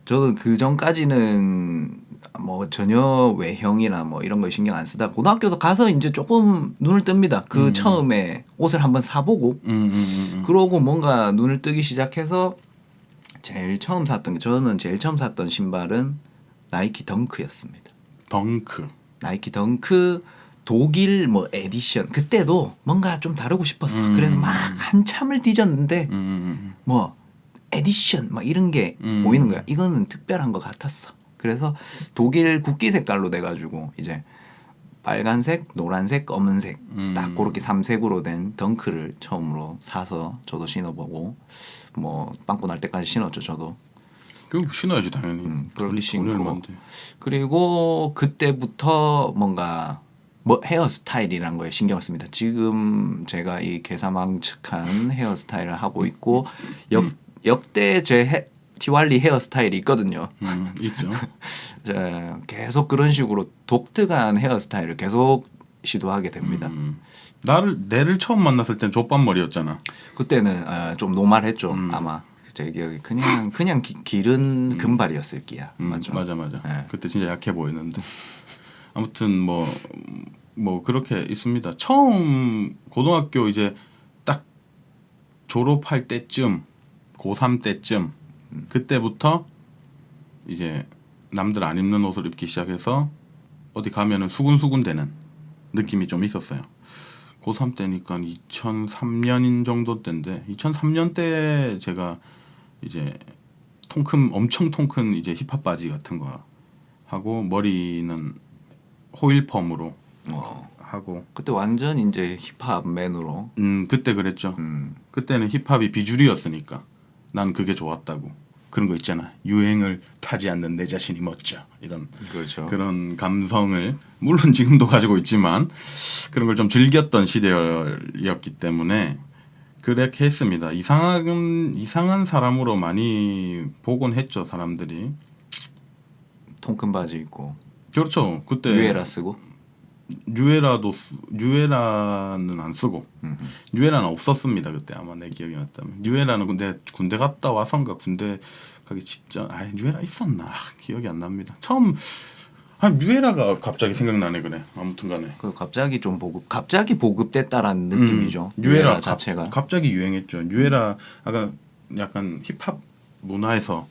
저는 그 전까지는 뭐 전혀 외형이나 뭐 이런 거 신경 안 쓰다 고등학교도 가서 이제 조금 눈을 뜹니다. 그 처음에 옷을 한번 사보고 그러고 뭔가 눈을 뜨기 시작해서 저는 제일 처음 샀던 신발은 나이키 덩크였습니다. 덩크 나이키 덩크 독일 뭐 에디션 그때도 뭔가 좀 다르고 싶었어. 그래서 막 한참을 뒤졌는데 뭐 에디션 막 이런 게 보이는 거야. 이거는 특별한 것 같았어. 그래서 독일 국기 색깔로 돼가지고 이제 빨간색, 노란색, 검은색 딱 그렇게 3색으로 된 덩크를 처음으로 사서 저도 신어보고 뭐 빵꾸 날 때까지 신었죠. 저도. 그거 신어야지 당연히. 그렇게 돈이 신고 얼마인데. 그리고 그때부터 뭔가 뭐 헤어스타일이란 거에 신경을 씁니다. 지금 제가 이 개사망측한 헤어스타일을 하고 있고 역대 제 티왈리 헤어스타일이 있거든요. 있죠. 계속 그런 식으로 독특한 헤어스타일을 계속 시도하게 됩니다. 내를 처음 만났을 땐 족밥머리였잖아. 그때는 좀 노말했죠. 아마 제 기억에 그냥 기른 금발이었을기야. 맞죠? 맞아. 네. 그때 진짜 약해 보였는데. 아무튼 뭐 그렇게 있습니다. 처음 고등학교 이제 딱 졸업할 때쯤 고3 때쯤 그때부터 이제 남들 안 입는 옷을 입기 시작해서 어디 가면은 수군수군 되는 느낌이 좀 있었어요. 고3 때니까 2003년 정도 때인데 2003년 때 제가 이제 엄청 통큰 이제 힙합 바지 같은 거 하고 머리는 호일펌으로 하고 그때 완전 이제 힙합 맨으로 그때 그랬죠. 그때는 힙합이 비주류였으니까 난 그게 좋았다고. 그런 거 있잖아. 유행을 타지 않는 내 자신이 멋져. 이런 그렇죠. 그런 감성을 물론 지금도 가지고 있지만 그런 걸 좀 즐겼던 시대였기 때문에 그렇게 했습니다. 이상한 사람으로 많이 보곤 했죠. 사람들이. 통큰 바지 입고 그렇죠. 그때 뉴에라 쓰고 뉴에라는 안 쓰고 뉴에라는 없었습니다. 그때 아마 내 기억이 맞다면 뉴에라는 근데 군대 갔다 와선가 군대 가기 직전 뉴에라 있었나 기억이 안 납니다. 처음 뉴에라가 갑자기 생각나네. 그래 아무튼간에 그 갑자기 보급됐다라는 느낌이죠. 뉴에라 자체가 갑자기 유행했죠. 뉴에라 약간 힙합 문화에서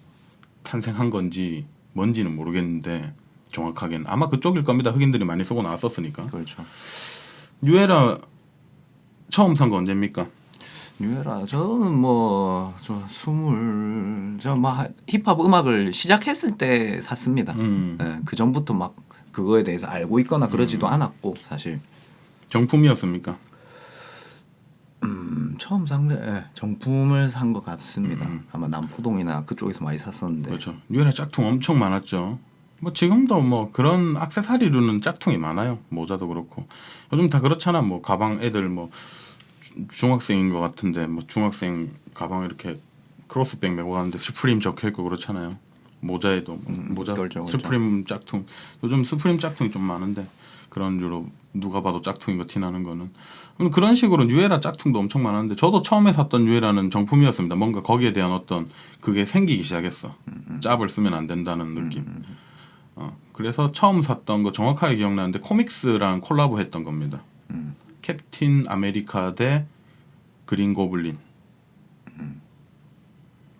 탄생한 건지 뭔지는 모르겠는데 정확하게는 아마 그쪽일 겁니다. 흑인들이 많이 쓰고 나왔었으니까. 그렇죠. 뉴에라 처음 산 거 언제입니까? 뉴에라 저는 막 힙합 음악을 시작했을 때 샀습니다. 네, 그 전부터 막 그거에 대해서 알고 있거나 그러지도 않았고 사실. 정품이었습니까? 처음 산 게 정품을 산 것 같습니다. 아마 남포동이나 그쪽에서 많이 샀었는데. 그렇죠. 뉴에라 짝퉁 엄청 많았죠. 뭐 지금도 뭐 그런 액세서리로는 짝퉁이 많아요. 모자도 그렇고 요즘 다 그렇잖아. 뭐 가방 애들 뭐 중학생인 것 같은데 뭐 중학생 가방 이렇게 크로스백 메고 가는데 스프림 적혀 있고 그렇잖아요. 모자에도 모자 그렇죠. 스프림 짝퉁. 요즘 스프림 짝퉁이 좀 많은데 그런 류로 누가 봐도 짝퉁인 거 티나는 거는 그런 식으로 뉴에라 짝퉁도 엄청 많았는데 저도 처음에 샀던 뉴에라는 정품이었습니다. 뭔가 거기에 대한 어떤 그게 생기기 시작했어. 짭을 쓰면 안 된다는 느낌. 그래서 처음 샀던 거 정확하게 기억나는데 코믹스랑 콜라보 했던 겁니다. 캡틴 아메리카 대 그린 고블린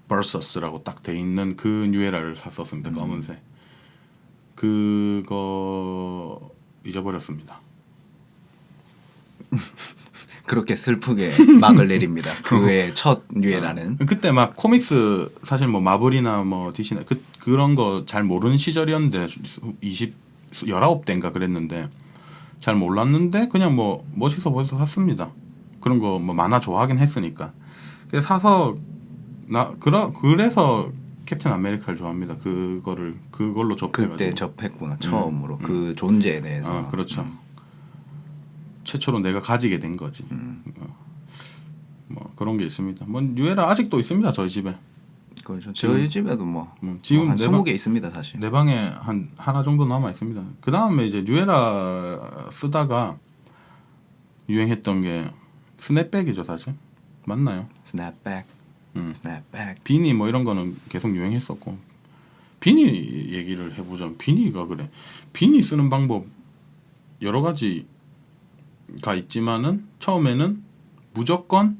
버서스라고 딱 돼 있는 그 뉴에라를 샀었습니다. 검은색. 그거 잊어버렸습니다. 그렇게 슬프게 막을 내립니다. 그의 첫 뉴에라는. 그때 막 코믹스 사실 뭐 마블이나 뭐 DC나 그런 거 잘 모르는 시절이었는데 19대인가 그랬는데 잘 몰랐는데 그냥 뭐 멋있어 보여서 샀습니다. 그런 거 뭐 만화 좋아하긴 했으니까. 그래서 사서 그래서 캡틴 아메리카를 좋아합니다. 그걸로 접해가지고. 그때 접했구나 처음으로 그 존재에 대해서. 그렇죠. 최초로 내가 가지게 된 거지. 뭐 그런 게 있습니다. 뭐 뉴에라 아직도 있습니다. 저희 집에. 그렇죠. 저희 집에도 뭐 지금 한 내 20개 있습니다 사실. 내 방에 한 하나 정도 남아 있습니다. 그 다음에 이제 뉴에라 쓰다가 유행했던 게 스냅백이죠, 사실. 맞나요? 스냅백, 스냅백. 비니 뭐 이런 거는 계속 유행했었고. 비니 얘기를 해보자면 비니가 그래. 비니 쓰는 방법 여러 가지가 있지만은 처음에는 무조건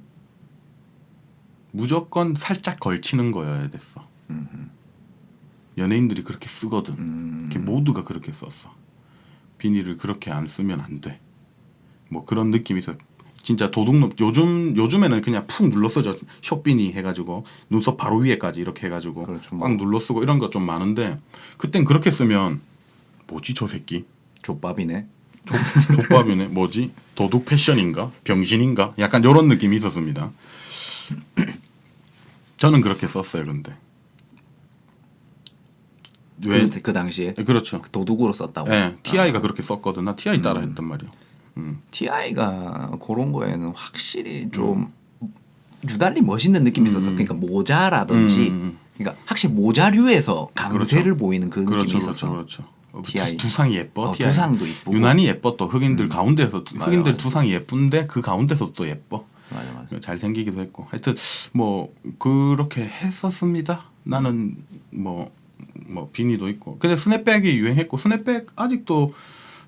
살짝 걸치는 거여야 됐어. 연예인들이 그렇게 쓰거든. 이렇게 모두가 그렇게 썼어. 비니를 그렇게 안 쓰면 안 돼. 뭐 그런 느낌이 있어. 진짜 도둑놈 요즘에는 그냥 푹 눌러 쓰죠. 숏비니 해가지고 눈썹 바로 위에까지 이렇게 해가지고 그렇죠. 꽉 눌러 쓰고 이런 거 좀 많은데 그땐 그렇게 쓰면 뭐지 저 새끼? 족밥이네. 족밥이네. 뭐지? 도둑 패션인가? 병신인가? 약간 이런 느낌이 있었습니다. 저는 그렇게 썼어요. 근데 왜? 그 당시에 그렇죠. 도둑으로 썼다고. 네, TI가 그렇게 썼거든. 나 TI 따라 했단 말이야. TI가 그런 거에는 확실히 좀 유달리 멋있는 느낌이 있었어. 그러니까 모자라든지, 그러니까 확실히 모자류에서 강세를 보이는 그 느낌이 있었어. 그렇죠. TI. 두상이 예뻐. TI. 두상도 이쁘고. 유난히 예뻐 또 흑인들 가운데서 흑인들 맞아. 두상이 예쁜데 그 가운데서 또 예뻐. 맞아. 잘 생기기도 했고. 하여튼 뭐 그렇게 했었습니다. 나는 뭐 비니도 있고. 근데 스냅백이 유행했고 스냅백 아직도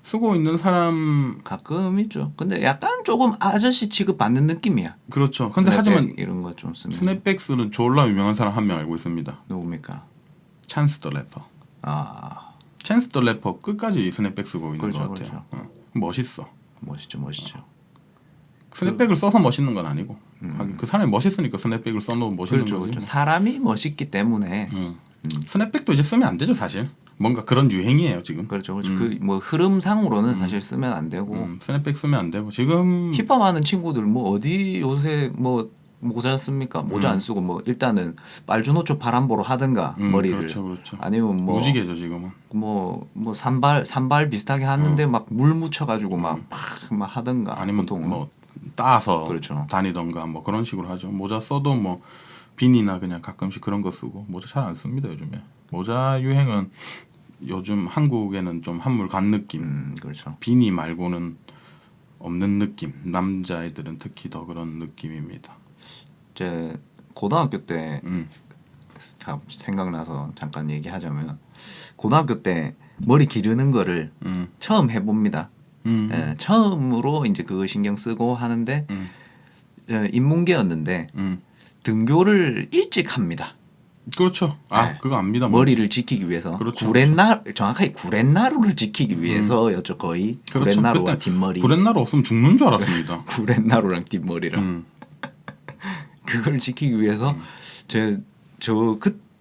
쓰고 있는 사람 가끔 있죠. 근데 약간 조금 아저씨 취급 받는 느낌이야. 그렇죠. 근데 스냅백 하지만 이런 거 좀 쓰면. 스냅백 쓰는 졸라 유명한 사람 한 명 알고 있습니다. 누굽니까? 찬스 더 래퍼. 아, 찬스 더 래퍼 끝까지 스냅백 쓰고 있는 그렇죠, 것 같아요. 멋있어. 멋있죠. 스냅백을 써서 멋있는 건 아니고 하긴 그 사람이 멋있으니까 스냅백을 써놓으면 멋있는 그렇죠. 거지. 그렇죠. 사람이 멋있기 때문에. 스냅백도 이제 쓰면 안 되죠 사실. 뭔가 그런 유행이에요 지금. 그렇죠. 그 뭐 흐름상으로는 사실 쓰면 안 되고. 스냅백 쓰면 안 되고 지금 힙합 하는 친구들 뭐 어디 요새 뭐 모자 씁니까? 모자 안 쓰고 뭐 일단은 빨주노초 파란보로 하든가 머리를. 그렇죠. 아니면 뭐 무지개죠 지금은. 뭐 산발 비슷하게 하는데 막 물 묻혀가지고 막 하든가. 아니면 보통은. 뭐 따서 그렇죠. 다니던가 뭐 그런 식으로 하죠. 모자 써도 뭐 비니나 그냥 가끔씩 그런 거 쓰고 모자 잘 안 씁니다 요즘에. 모자 유행은 요즘 한국에는 좀 한물 간 느낌. 그렇죠. 비니 말고는 없는 느낌. 남자애들은 특히 더 그런 느낌입니다. 제 고등학교 때 음. 생각나서 잠깐 얘기하자면 고등학교 때 머리 기르는 거를 처음 해봅니다. 예, 처음으로 이제 그거 신경 쓰고 하는데 인문계였는데 등교를 일찍 합니다. 그렇죠. 네. 그거 압니다. 머리를 지키기 위해서 그렇죠. 정확하게 구렛나루를 지키기 위해서였죠 거의. 그렇죠. 구렛나루와 그때 뒷머리. 구렛나루 없으면 죽는 줄 알았습니다. 구렛나루랑 뒷머리랑 그걸 지키기 위해서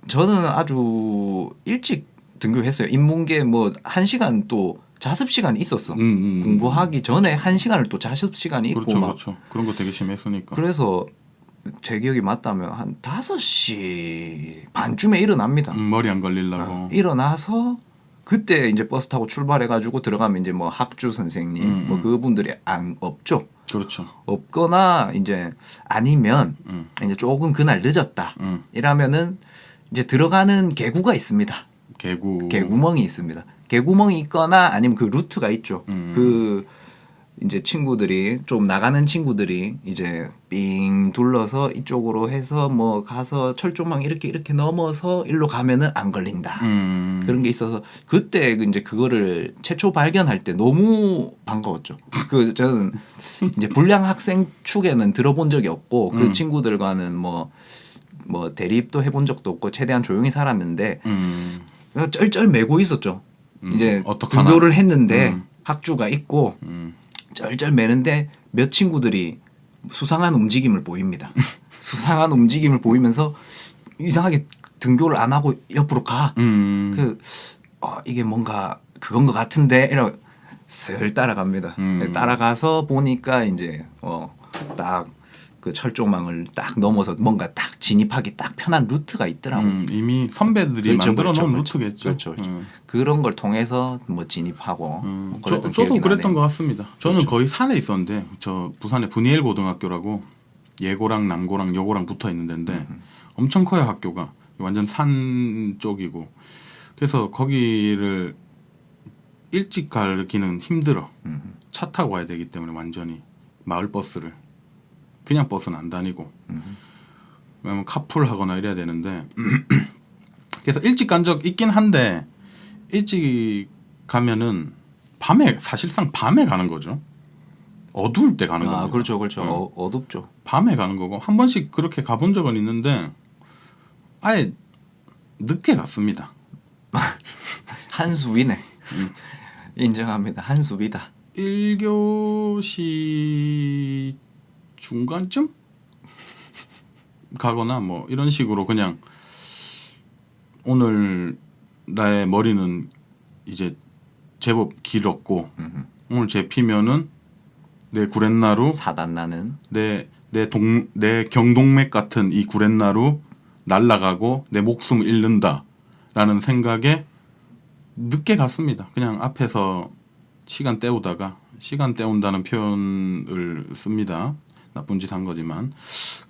저는 아주 일찍 등교했어요. 인문계 뭐 1시간 또 자습 시간이 있었어. 공부하기 전에 1시간을 또 자습 시간이 있고 그렇죠, 막 그렇죠. 그런 거 되게 심했으니까. 그래서 제 기억이 맞다면 한 5시 반쯤에 일어납니다. 머리 안 걸리려고. 일어나서 그때 이제 버스 타고 출발해가지고 들어가면 이제 뭐 학주 선생님 뭐 그분들이 없죠. 그렇죠. 없거나 이제 아니면 이제 조금 그날 늦었다. 이러면은 이제 들어가는 개구가 있습니다. 개구멍이 있습니다. 개구멍이 있거나 아니면 그 루트가 있죠. 그 이제 친구들이 좀 나가는 친구들이 이제 삥 둘러서 이쪽으로 해서 뭐 가서 철조망 이렇게 넘어서 일로 가면은 안 걸린다. 그런 게 있어서 그때 이제 그거를 최초 발견할 때 너무 반가웠죠. 그 저는 이제 불량 학생 축에는 들어본 적이 없고 그 친구들과는 뭐 대립도 해본 적도 없고 최대한 조용히 살았는데 쩔쩔 매고 있었죠. 이제 어떡하나. 등교를 했는데 학주가 있고 쩔쩔 매는데 몇 친구들이 수상한 움직임을 보입니다. 수상한 움직임을 보이면서 이상하게 등교를 안 하고 옆으로 가. 이게 뭔가 그건 것 같은데 이러 슬 따라갑니다. 따라가서 보니까 이제 딱 그 철조망을 딱 넘어서 뭔가 딱 진입하기 딱 편한 루트가 있더라고. 이미 선배들이 그렇죠, 만들어 놓은 그렇죠, 루트겠죠. 그렇죠. 그런 걸 통해서 뭐 진입하고 뭐 그랬던 저도 기억이 그랬던 나네요. 것 같습니다. 저는 거의 산에 있었는데 저 부산에 분이엘 고등학교라고 예고랑 남고랑 여고랑 붙어 있는 데인데 엄청 커요 학교가. 완전 산 쪽이고 그래서 거기를 일찍 가기는 힘들어. 차 타고 가야 되기 때문에 완전히 마을 버스를 그냥 버스는 안 다니고 왜냐면 카풀 하거나 이래야 되는데 그래서 일찍 간 적 있긴 한데 일찍 가면은 밤에 사실상 밤에 가는 거죠. 어두울 때 가는 겁니다. 그렇죠, 그렇죠. 네. 어둡죠. 밤에 가는 거고 한 번씩 그렇게 가본 적은 있는데 아예 늦게 갔습니다. 한 수위네. 인정합니다. 한 수위다. 1교시 중간쯤 가거나 뭐 이런 식으로 그냥 오늘 나의 머리는 이제 제법 길었고 오늘 재피면은 내 구렛나루 사단 나는 내 경동맥 같은 이 구렛나루 날라가고 내 목숨을 잃는다라는 생각에 늦게 갔습니다. 그냥 앞에서 시간 때우다가 시간 때운다는 표현을 씁니다. 나쁜 짓 한 거지만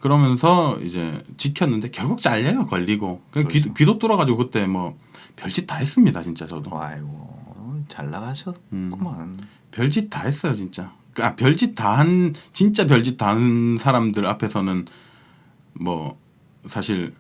그러면서 이제 지켰는데 결국 잘려요. 걸리고 그냥 그렇죠. 귀도 뚫어가지고 그때 뭐 별짓 다 했습니다. 진짜 저도 아이고 잘 나가셨구만. 별짓 다 했어요. 진짜 별짓 다 한 진짜 별짓 다 한 사람들 앞에서는 뭐 사실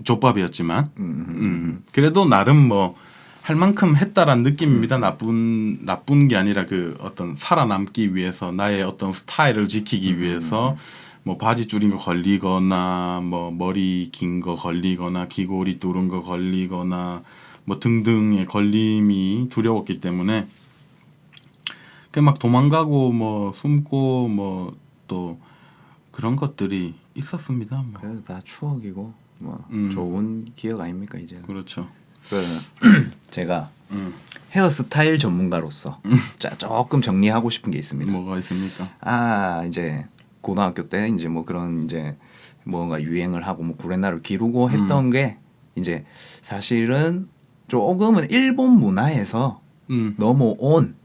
족밥이었지만 그래도 나름 뭐 할 만큼 했다란 느낌입니다. 나쁜 게 아니라 그 어떤 살아남기 위해서 나의 어떤 스타일을 지키기 위해서 뭐 바지 줄인 거 걸리거나 뭐 머리 긴 거 걸리거나 귀골이 뚫은 거 걸리거나 뭐 등등의 걸림이 두려웠기 때문에 그 막 도망가고 뭐 숨고 뭐 또 그런 것들이 있었습니다. 뭐. 그래도 다 추억이고 뭐 좋은 기억 아닙니까 이제는. 그렇죠. 제가 헤어스타일 전문가로서 자 조금 정리하고 싶은 게 있습니다. 뭐가 있습니까? 이제 고등학교 때 이제 뭐 그런 이제 뭔가 유행을 하고 뭐 구렛나루를 기르고 했던 게 이제 사실은 조금은 일본 문화에서 넘어온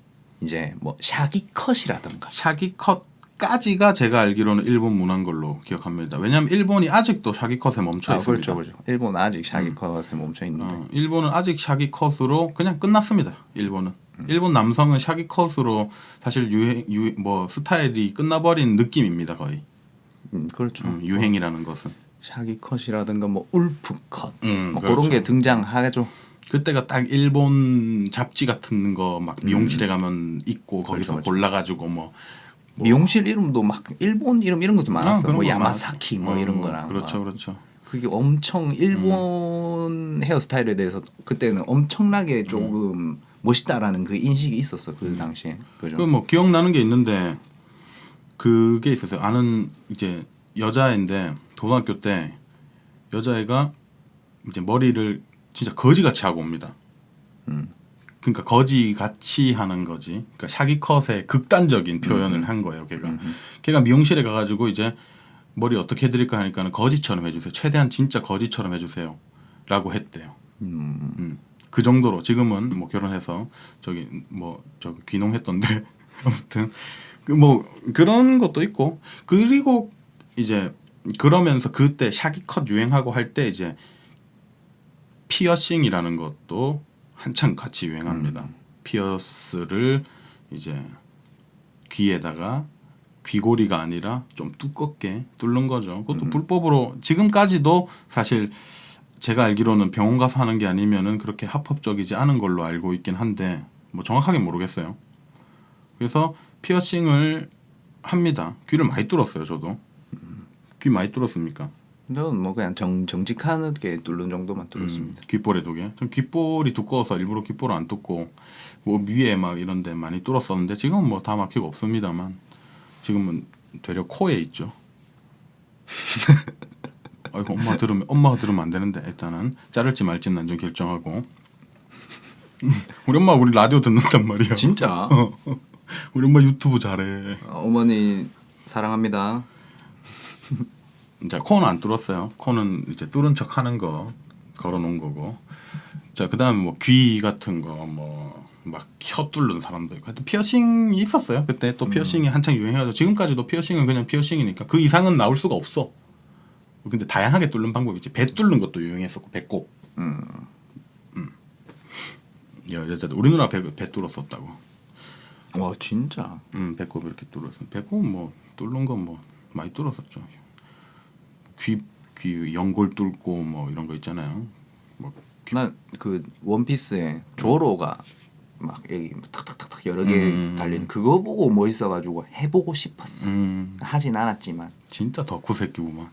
이제 뭐 샤기컷이라든가 샤기컷까지가 제가 알기로는 일본 문화인 걸로 기억합니다. 왜냐하면 일본이 아직도 샤기컷에 멈춰 있습니다. 그렇죠, 그렇죠. 일본은 아직 샤기컷에 멈춰 있는데 일본은 아직 샤기컷으로 그냥 끝났습니다. 일본은 일본 남성은 샤기컷으로 사실 뭐 스타일이 끝나버린 느낌입니다. 거의 그렇죠. 유행이라는 것은 샤기컷이라든가 뭐 울프컷 뭐 그렇죠. 그런 게 등장하죠. 그때가 딱 일본 잡지 같은 거 막 미용실에 가면 있고 거기서 그렇죠. 골라가지고 뭐 미용실 이름도 막 일본 이름 이런 것도 많았어. 그런 뭐 거 야마사키 뭐 이런 거랑. 그렇죠, 막. 그렇죠. 그게 엄청 일본 헤어스타일에 대해서 그때는 엄청나게 조금 멋있다라는 그 인식이 있었어 그 당시에. 그죠? 그 뭐 기억나는 게 있는데 그게 있었어요. 아는 이제 여자애인데 고등학교 때 여자애가 이제 머리를 진짜 거지같이 하고 옵니다. 그러니까 거지같이 하는 거지. 그러니까 샤기컷의 극단적인 표현을 한 거예요. 걔가 미용실에 가가지고 이제 머리 어떻게 해드릴까 하니까는 거지처럼 해주세요. 최대한 진짜 거지처럼 해주세요.라고 했대요. 그 정도로 지금은 뭐 결혼해서 저기 귀농했던데 아무튼 뭐 그런 것도 있고 그리고 이제 그러면서 그때 샤기컷 유행하고 할 때 이제 피어싱이라는 것도 한참 같이 유행합니다. 피어스를 이제 귀에다가 귀고리가 아니라 좀 두껍게 뚫는 거죠. 그것도 불법으로 지금까지도 사실 제가 알기로는 병원 가서 하는 게 아니면은 그렇게 합법적이지 않은 걸로 알고 있긴 한데 뭐 정확하게 모르겠어요. 그래서 피어싱을 합니다. 귀를 많이 뚫었어요, 저도. 귀 많이 뚫었습니까? 저는 뭐 그냥 정직하게 뚫는 정도만 뚫었습니다. 귓볼에 두 개. 좀 귓볼이 두꺼워서 일부러 귓볼을 안 뚫고 뭐 위에 막 이런데 많이 뚫었었는데 지금은 뭐 다 막히고 없습니다만 지금은 되려 코에 있죠. 아이고 엄마가 들으면 안 되는데 일단은 자를지 말지는 난 좀 결정하고 우리 엄마 우리 라디오 듣는단 말이야. 진짜? 우리 엄마 유튜브 잘해. 어머니 사랑합니다. 자, 코는 안 뚫었어요. 코는 이제 뚫은 척 하는 거 걸어놓은 거고. 자, 그다음 뭐 귀 같은 거 뭐 막 혀 뚫는 사람도 있고. 하여튼 피어싱이 있었어요. 그때 또 피어싱이 한창 유행해가지고 지금까지도 피어싱은 그냥 피어싱이니까 그 이상은 나올 수가 없어. 근데 다양하게 뚫는 방법이 있지. 배 뚫는 것도 유행했었고 배꼽. 여자들 우리 누나 배 뚫었었다고. 와 진짜. 배꼽 이렇게 뚫었어. 배꼽 뭐 뚫는 건 뭐 많이 뚫었었죠. 귀 연골 뚫고 뭐 이런 거 있잖아요. 뭐 난 그 원피스에 조로가 막 여기 탁탁탁탁 여러 개 달린 그거 보고 멋있어가지고 해보고 싶었어. 하진 않았지만. 진짜 덕후 새끼구만.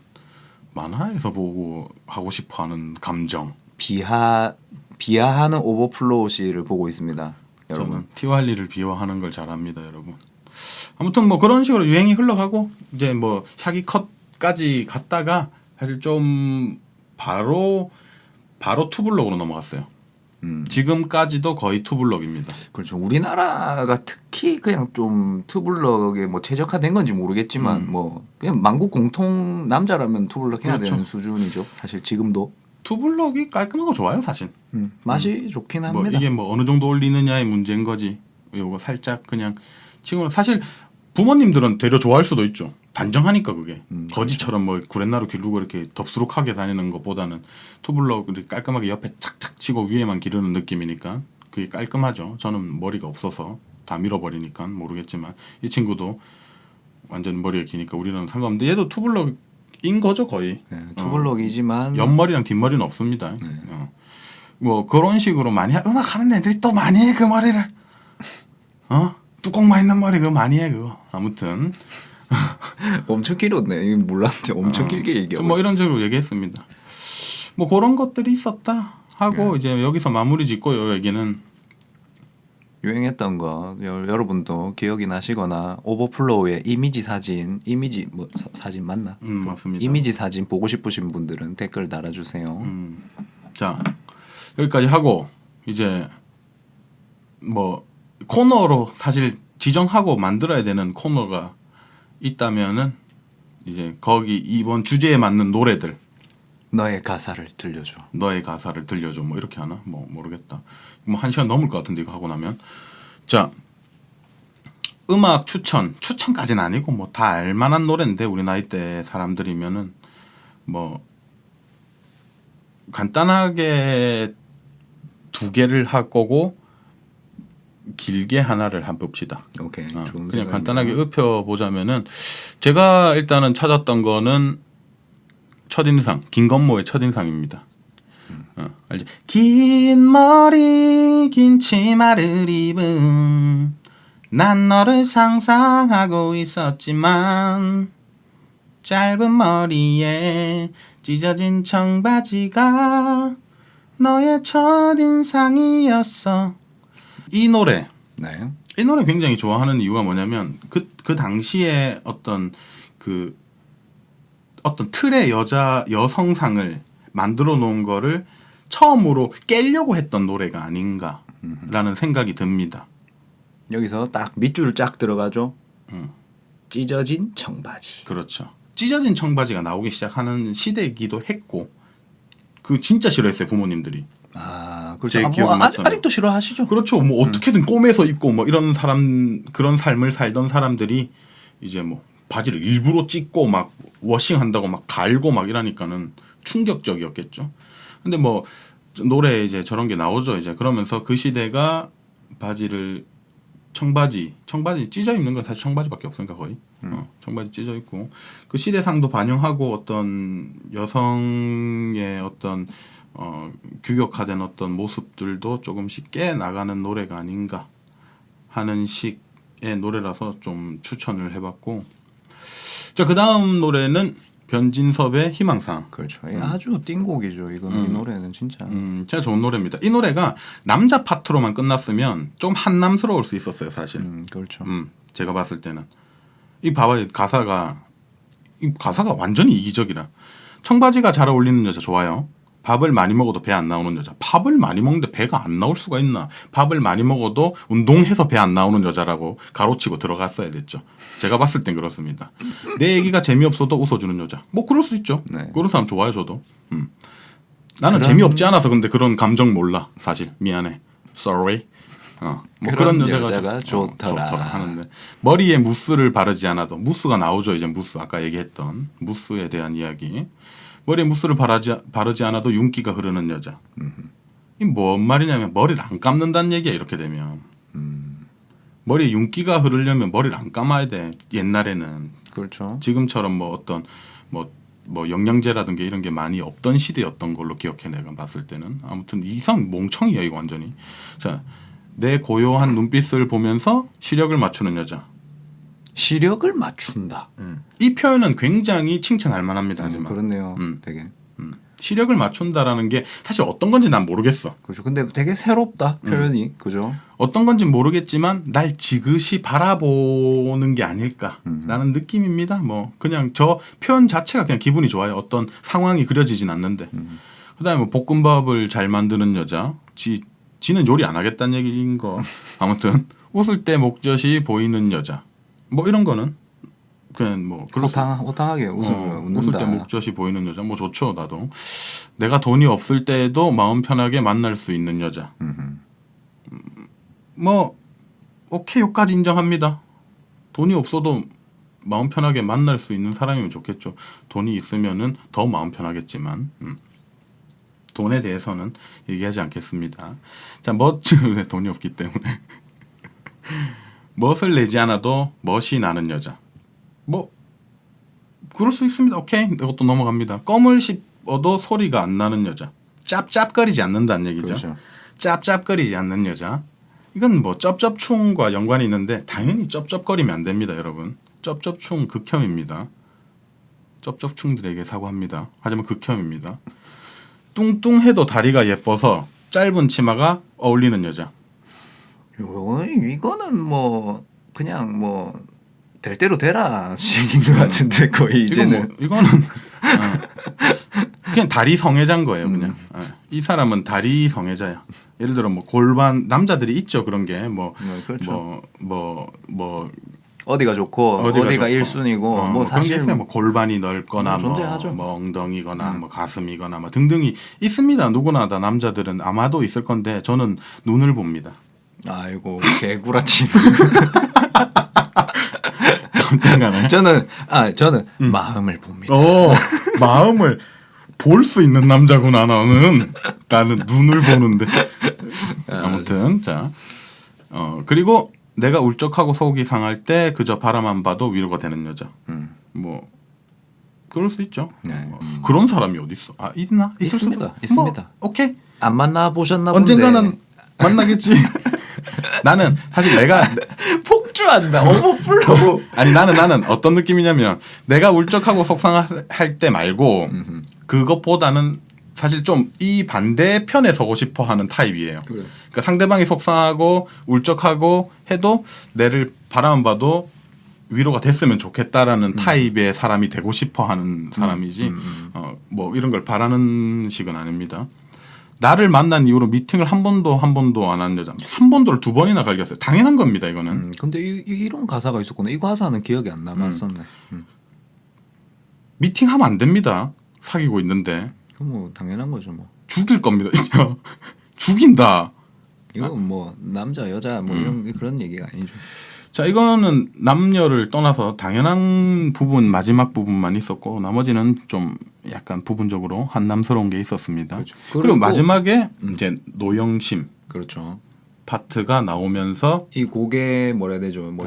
만화에서 보고 하고 싶어하는 감정. 비하하는 오버플로우시를 보고 있습니다, 여러분. 저는 티왈리를 비화하는 걸 잘합니다, 여러분. 아무튼 뭐 그런 식으로 유행이 흘러가고 이제 뭐 샤기 컷까지 갔다가 사실 좀 바로 투블럭으로 넘어갔어요. 지금까지도 거의 투블럭입니다. 그렇죠. 우리나라가 특히 그냥 좀 투블럭에 뭐 최적화된 건지 모르겠지만 뭐 그냥 만국 공통 남자라면 투블럭 해야 그렇죠. 되는 수준이죠. 사실 지금도. 투블럭이 깔끔하고 좋아요, 사실. 맛이 좋긴 뭐 합니다. 이게 뭐 어느 정도 올리느냐의 문제인 거지. 요거 살짝 그냥 지금 사실 부모님들은 되려 좋아할 수도 있죠. 단정하니까 그게 거지처럼 뭐 구렛나루 기르고 이렇게 덥수룩하게 다니는 것보다는 투블럭을 깔끔하게 옆에 착착 치고 위에만 기르는 느낌이니까 그게 깔끔하죠. 저는 머리가 없어서 다 밀어버리니까 모르겠지만 이 친구도 완전 머리가 기니까 우리는 상관없는데 얘도 투블럭인 거죠 거의. 네, 투블럭이지만 옆머리랑 뒷머리는 없습니다. 뭐 그런 식으로 많이 음악 하는 애들이 또 많이 해 그 머리를. 뚜껑만 있는 머리 그거 많이 해 그거. 아무튼 엄청 길었네. 이거 몰랐는데 엄청 길게 얘기하고 뭐 이런 있었어. 식으로 얘기했습니다. 뭐 그런 것들이 있었다 하고 이제 여기서 마무리 짓고 요 얘기는 유행했던 거 여러분도 기억이 나시거나 오버플로우의 이미지 사진 뭐 사진 맞나? 맞습니다. 이미지 사진 보고 싶으신 분들은 댓글 달아주세요. 자 여기까지 하고 이제 뭐 코너로 사실 지정하고 만들어야 되는 코너가 있다면은 이제 거기 이번 주제에 맞는 노래들 너의 가사를 들려줘. 너의 가사를 들려줘 뭐 이렇게 하나 뭐 모르겠다. 뭐 1시간 넘을 것 같은데 이거 하고 나면 자 음악 추천까지는 아니고 뭐 다 알만한 노래인데 우리 나이대 사람들이면은 뭐 간단하게 2개를 할 거고 길게 하나를 한번 봅시다. 오케이. 좋은 그냥 생각입니다. 간단하게 읊혀보자면은 제가 일단은 찾았던 거는 첫인상 김건모의 첫인상입니다. 알지? 긴 머리 긴 치마를 입은 난 너를 상상하고 있었지만 짧은 머리에 찢어진 청바지가 너의 첫인상이었어. 이 노래 굉장히 좋아하는 이유가 뭐냐면 그 당시에 어떤 틀의 여성상을 만들어 놓은 거를 처음으로 깨려고 했던 노래가 아닌가라는 생각이 듭니다. 여기서 딱 밑줄 쫙 들어가죠. 찢어진 청바지. 그렇죠. 찢어진 청바지가 나오기 시작하는 시대이기도 했고 그 진짜 싫어했어요 부모님들이. 그렇죠. 제 기억은 맞다면. 아직도 싫어하시죠. 그렇죠. 뭐 어떻게든 꼬매서 입고 뭐 이런 그런 삶을 살던 사람들이 이제 뭐 바지를 일부러 찢고 막 워싱한다고 막 갈고 막 이러니까는 충격적이었겠죠. 근데 뭐 노래에 이제 저런 게 나오죠. 이제 그러면서 그 시대가 바지를 청바지 찢어 입는 건 사실 청바지밖에 없으니까 거의 청바지 찢어 입고 그 시대상도 반영하고 어떤 여성의 어떤 규격화된 어떤 모습들도 조금씩 깨 나가는 노래가 아닌가 하는 식의 노래라서 좀 추천을 해봤고 자 그다음 노래는 변진섭의 희망사항. 그렇죠. 아주 띵곡이죠. 이 노래는 진짜. 진짜 좋은 노래입니다. 이 노래가 남자 파트로만 끝났으면 좀 한남스러울 수 있었어요, 사실. 그렇죠. 제가 봤을 때는 이 봐봐요 가사가 완전히 이기적이라. 청바지가 잘 어울리는 여자 좋아요. 밥을 많이 먹어도 배 안 나오는 여자. 밥을 많이 먹는데 배가 안 나올 수가 있나? 밥을 많이 먹어도 운동해서 배 안 나오는 여자라고 가로치고 들어갔어야 됐죠. 제가 봤을 땐 그렇습니다. 내 얘기가 재미없어도 웃어주는 여자. 뭐 그럴 수 있죠. 네. 그런 사람 좋아요 저도. 나는 그런- 재미없지 않아서 근데 그런 감정 몰라. 사실 미안해. Sorry. 뭐 그런 여자가 좋더라. 하는데 머리에 무스를 바르지 않아도 무스가 나오죠. 이제 무스 아까 얘기했던 무스에 대한 이야기. 머리에 무스를 바르지 않아도 윤기가 흐르는 여자. 이 뭔 말이냐면 머리를 안 감는다는 얘기야 이렇게 되면. 머리에 윤기가 흐르려면 머리를 안 감아야 돼. 옛날에는 그렇죠. 지금처럼 뭐 어떤 뭐 영양제라든가 이런 게 많이 없던 시대였던 걸로 기억해 내가 봤을 때는. 아무튼 이상 멍청이야 이거 완전히. 자, 내 고요한 눈빛을 보면서 시력을 맞추는 여자. 시력을 맞춘다. 이 표현은 굉장히 칭찬할 만합니다. 하지만 그렇네요. 되게. 시력을 맞춘다라는 게 사실 어떤 건지 난 모르겠어. 그렇죠. 근데 되게 새롭다 표현이. 그죠? 어떤 건지 모르겠지만 날 지그시 바라보는 게 아닐까라는 느낌입니다. 뭐 그냥 저 표현 자체가 그냥 기분이 좋아요. 어떤 상황이 그려지진 않는데. 그다음에 뭐 볶음밥을 잘 만드는 여자. 지는 요리 안 하겠다는 얘기인 거. 아무튼 웃을 때 목젖이 보이는 여자. 뭐 이런 거는 그냥 뭐 호탕하게 웃는다. 웃을 때 목젖이 보이는 여자. 뭐 좋죠 나도. 내가 돈이 없을 때에도 마음 편하게 만날 수 있는 여자. 뭐 오케이 요까지 인정합니다. 돈이 없어도 마음 편하게 만날 수 있는 사람이면 좋겠죠. 돈이 있으면은 더 마음 편하겠지만 돈에 대해서는 얘기하지 않겠습니다. 자, 돈이 없기 때문에 멋을 내지 않아도 멋이 나는 여자. 뭐 그럴 수 있습니다. 오케이 이것도 넘어갑니다. 껌을 씹어도 소리가 안 나는 여자. 짭짭거리지 않는다는 얘기죠. 그렇죠. 짭짭거리지 않는 여자. 이건 뭐 쩝쩝충과 연관이 있는데 당연히 쩝쩝거리면 안 됩니다, 여러분. 쩝쩝충 극혐입니다. 쩝쩝충들에게 사과합니다. 하지만 극혐입니다. 뚱뚱해도 다리가 예뻐서 짧은 치마가 어울리는 여자. 이거는 뭐 그냥 뭐 될 대로 되라 식인 것 같은데 거의 이제는. 이거는 그냥 다리 성애자인 거예요, 그냥. 이 사람은 다리 성애자야. 예를 들어 뭐 골반 남자들이 있죠 그런 게 뭐 그렇죠. 뭐 어디가 좋고 어디가 좋고. 1순위고 뭐 그런 게 사실 있어요. 뭐 골반이 넓거나 존재하죠. 뭐 엉덩이거나 뭐 가슴이거나 뭐 등등이 있습니다. 누구나 다 남자들은 아마도 있을 건데 저는 눈을 봅니다. 아이고 개구라치. 깜짝이야. 저는 마음을 봅니다. 마음을 볼 수 있는 남자구나 나는 눈을 보는데 아무튼 자 그리고 내가 울적하고 속이 상할 때 그저 바라만 봐도 위로가 되는 여자. 뭐 그럴 수 있죠. 네. 그런 사람이 어디 있어? 있나? 있습니다. 있을 수도. 있습니다. 뭐, 오케이. 안 만나 보셨나 본데. 언젠가는 만나겠지. 나는 사실 내가 폭주한다. 오버플로우. 아니 나는 어떤 느낌이냐면 내가 울적하고 속상할 때 말고 그것보다는 사실 좀 이 반대편에 서고 싶어 하는 타입이에요. 그래. 그러니까 상대방이 속상하고 울적하고 해도 내를 바라만 봐도 위로가 됐으면 좋겠다라는 타입의 사람이 되고 싶어 하는 사람이지 뭐 이런 걸 바라는 식은 아닙니다. 나를 만난 이후로 미팅을 한 번도 안 한 여자. 한 번도를 2번이나 갈겼어요. 당연한 겁니다, 이거는. 근데 이런 가사가 있었구나. 이 가사는 기억이 안 남았었네. 미팅하면 안 됩니다. 사귀고 있는데. 그럼 뭐 당연한 거죠, 뭐. 죽일 겁니다. 죽인다. 이건 뭐 남자 여자 뭐 이런 그런 얘기가 아니죠. 자, 이거는 남녀를 떠나서 당연한 부분 마지막 부분만 있었고 나머지는 좀 약간 부분적으로 한남스러운 게 있었습니다. 그렇죠. 그리고 마지막에 이제 노영심 그렇죠. 파트가 나오면서 이 곡의 뭐라 해야 되죠? 뭐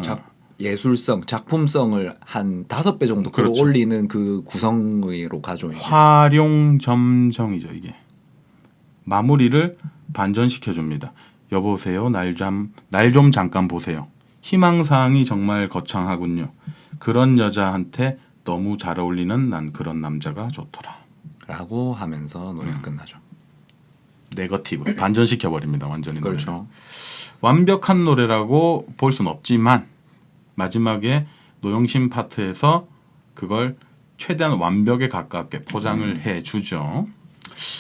예술성, 작품성을 한 5배 정도 그렇죠. 끌어올리는 그 구성으로 가져온 활용점정이죠 이게. 마무리를 반전시켜 줍니다. 여보세요, 날 좀 잠깐 보세요. 희망사항이 정말 거창하군요. 그런 여자한테 너무 잘 어울리는 난 그런 남자가 좋더라. 라고 하면서 노래가 끝나죠. 네거티브 반전시켜 버립니다. 완전히. 그렇죠. 노래를. 완벽한 노래라고 볼 수는 없지만 마지막에 노영심 파트에서 그걸 최대한 완벽에 가깝게 포장을 해주죠.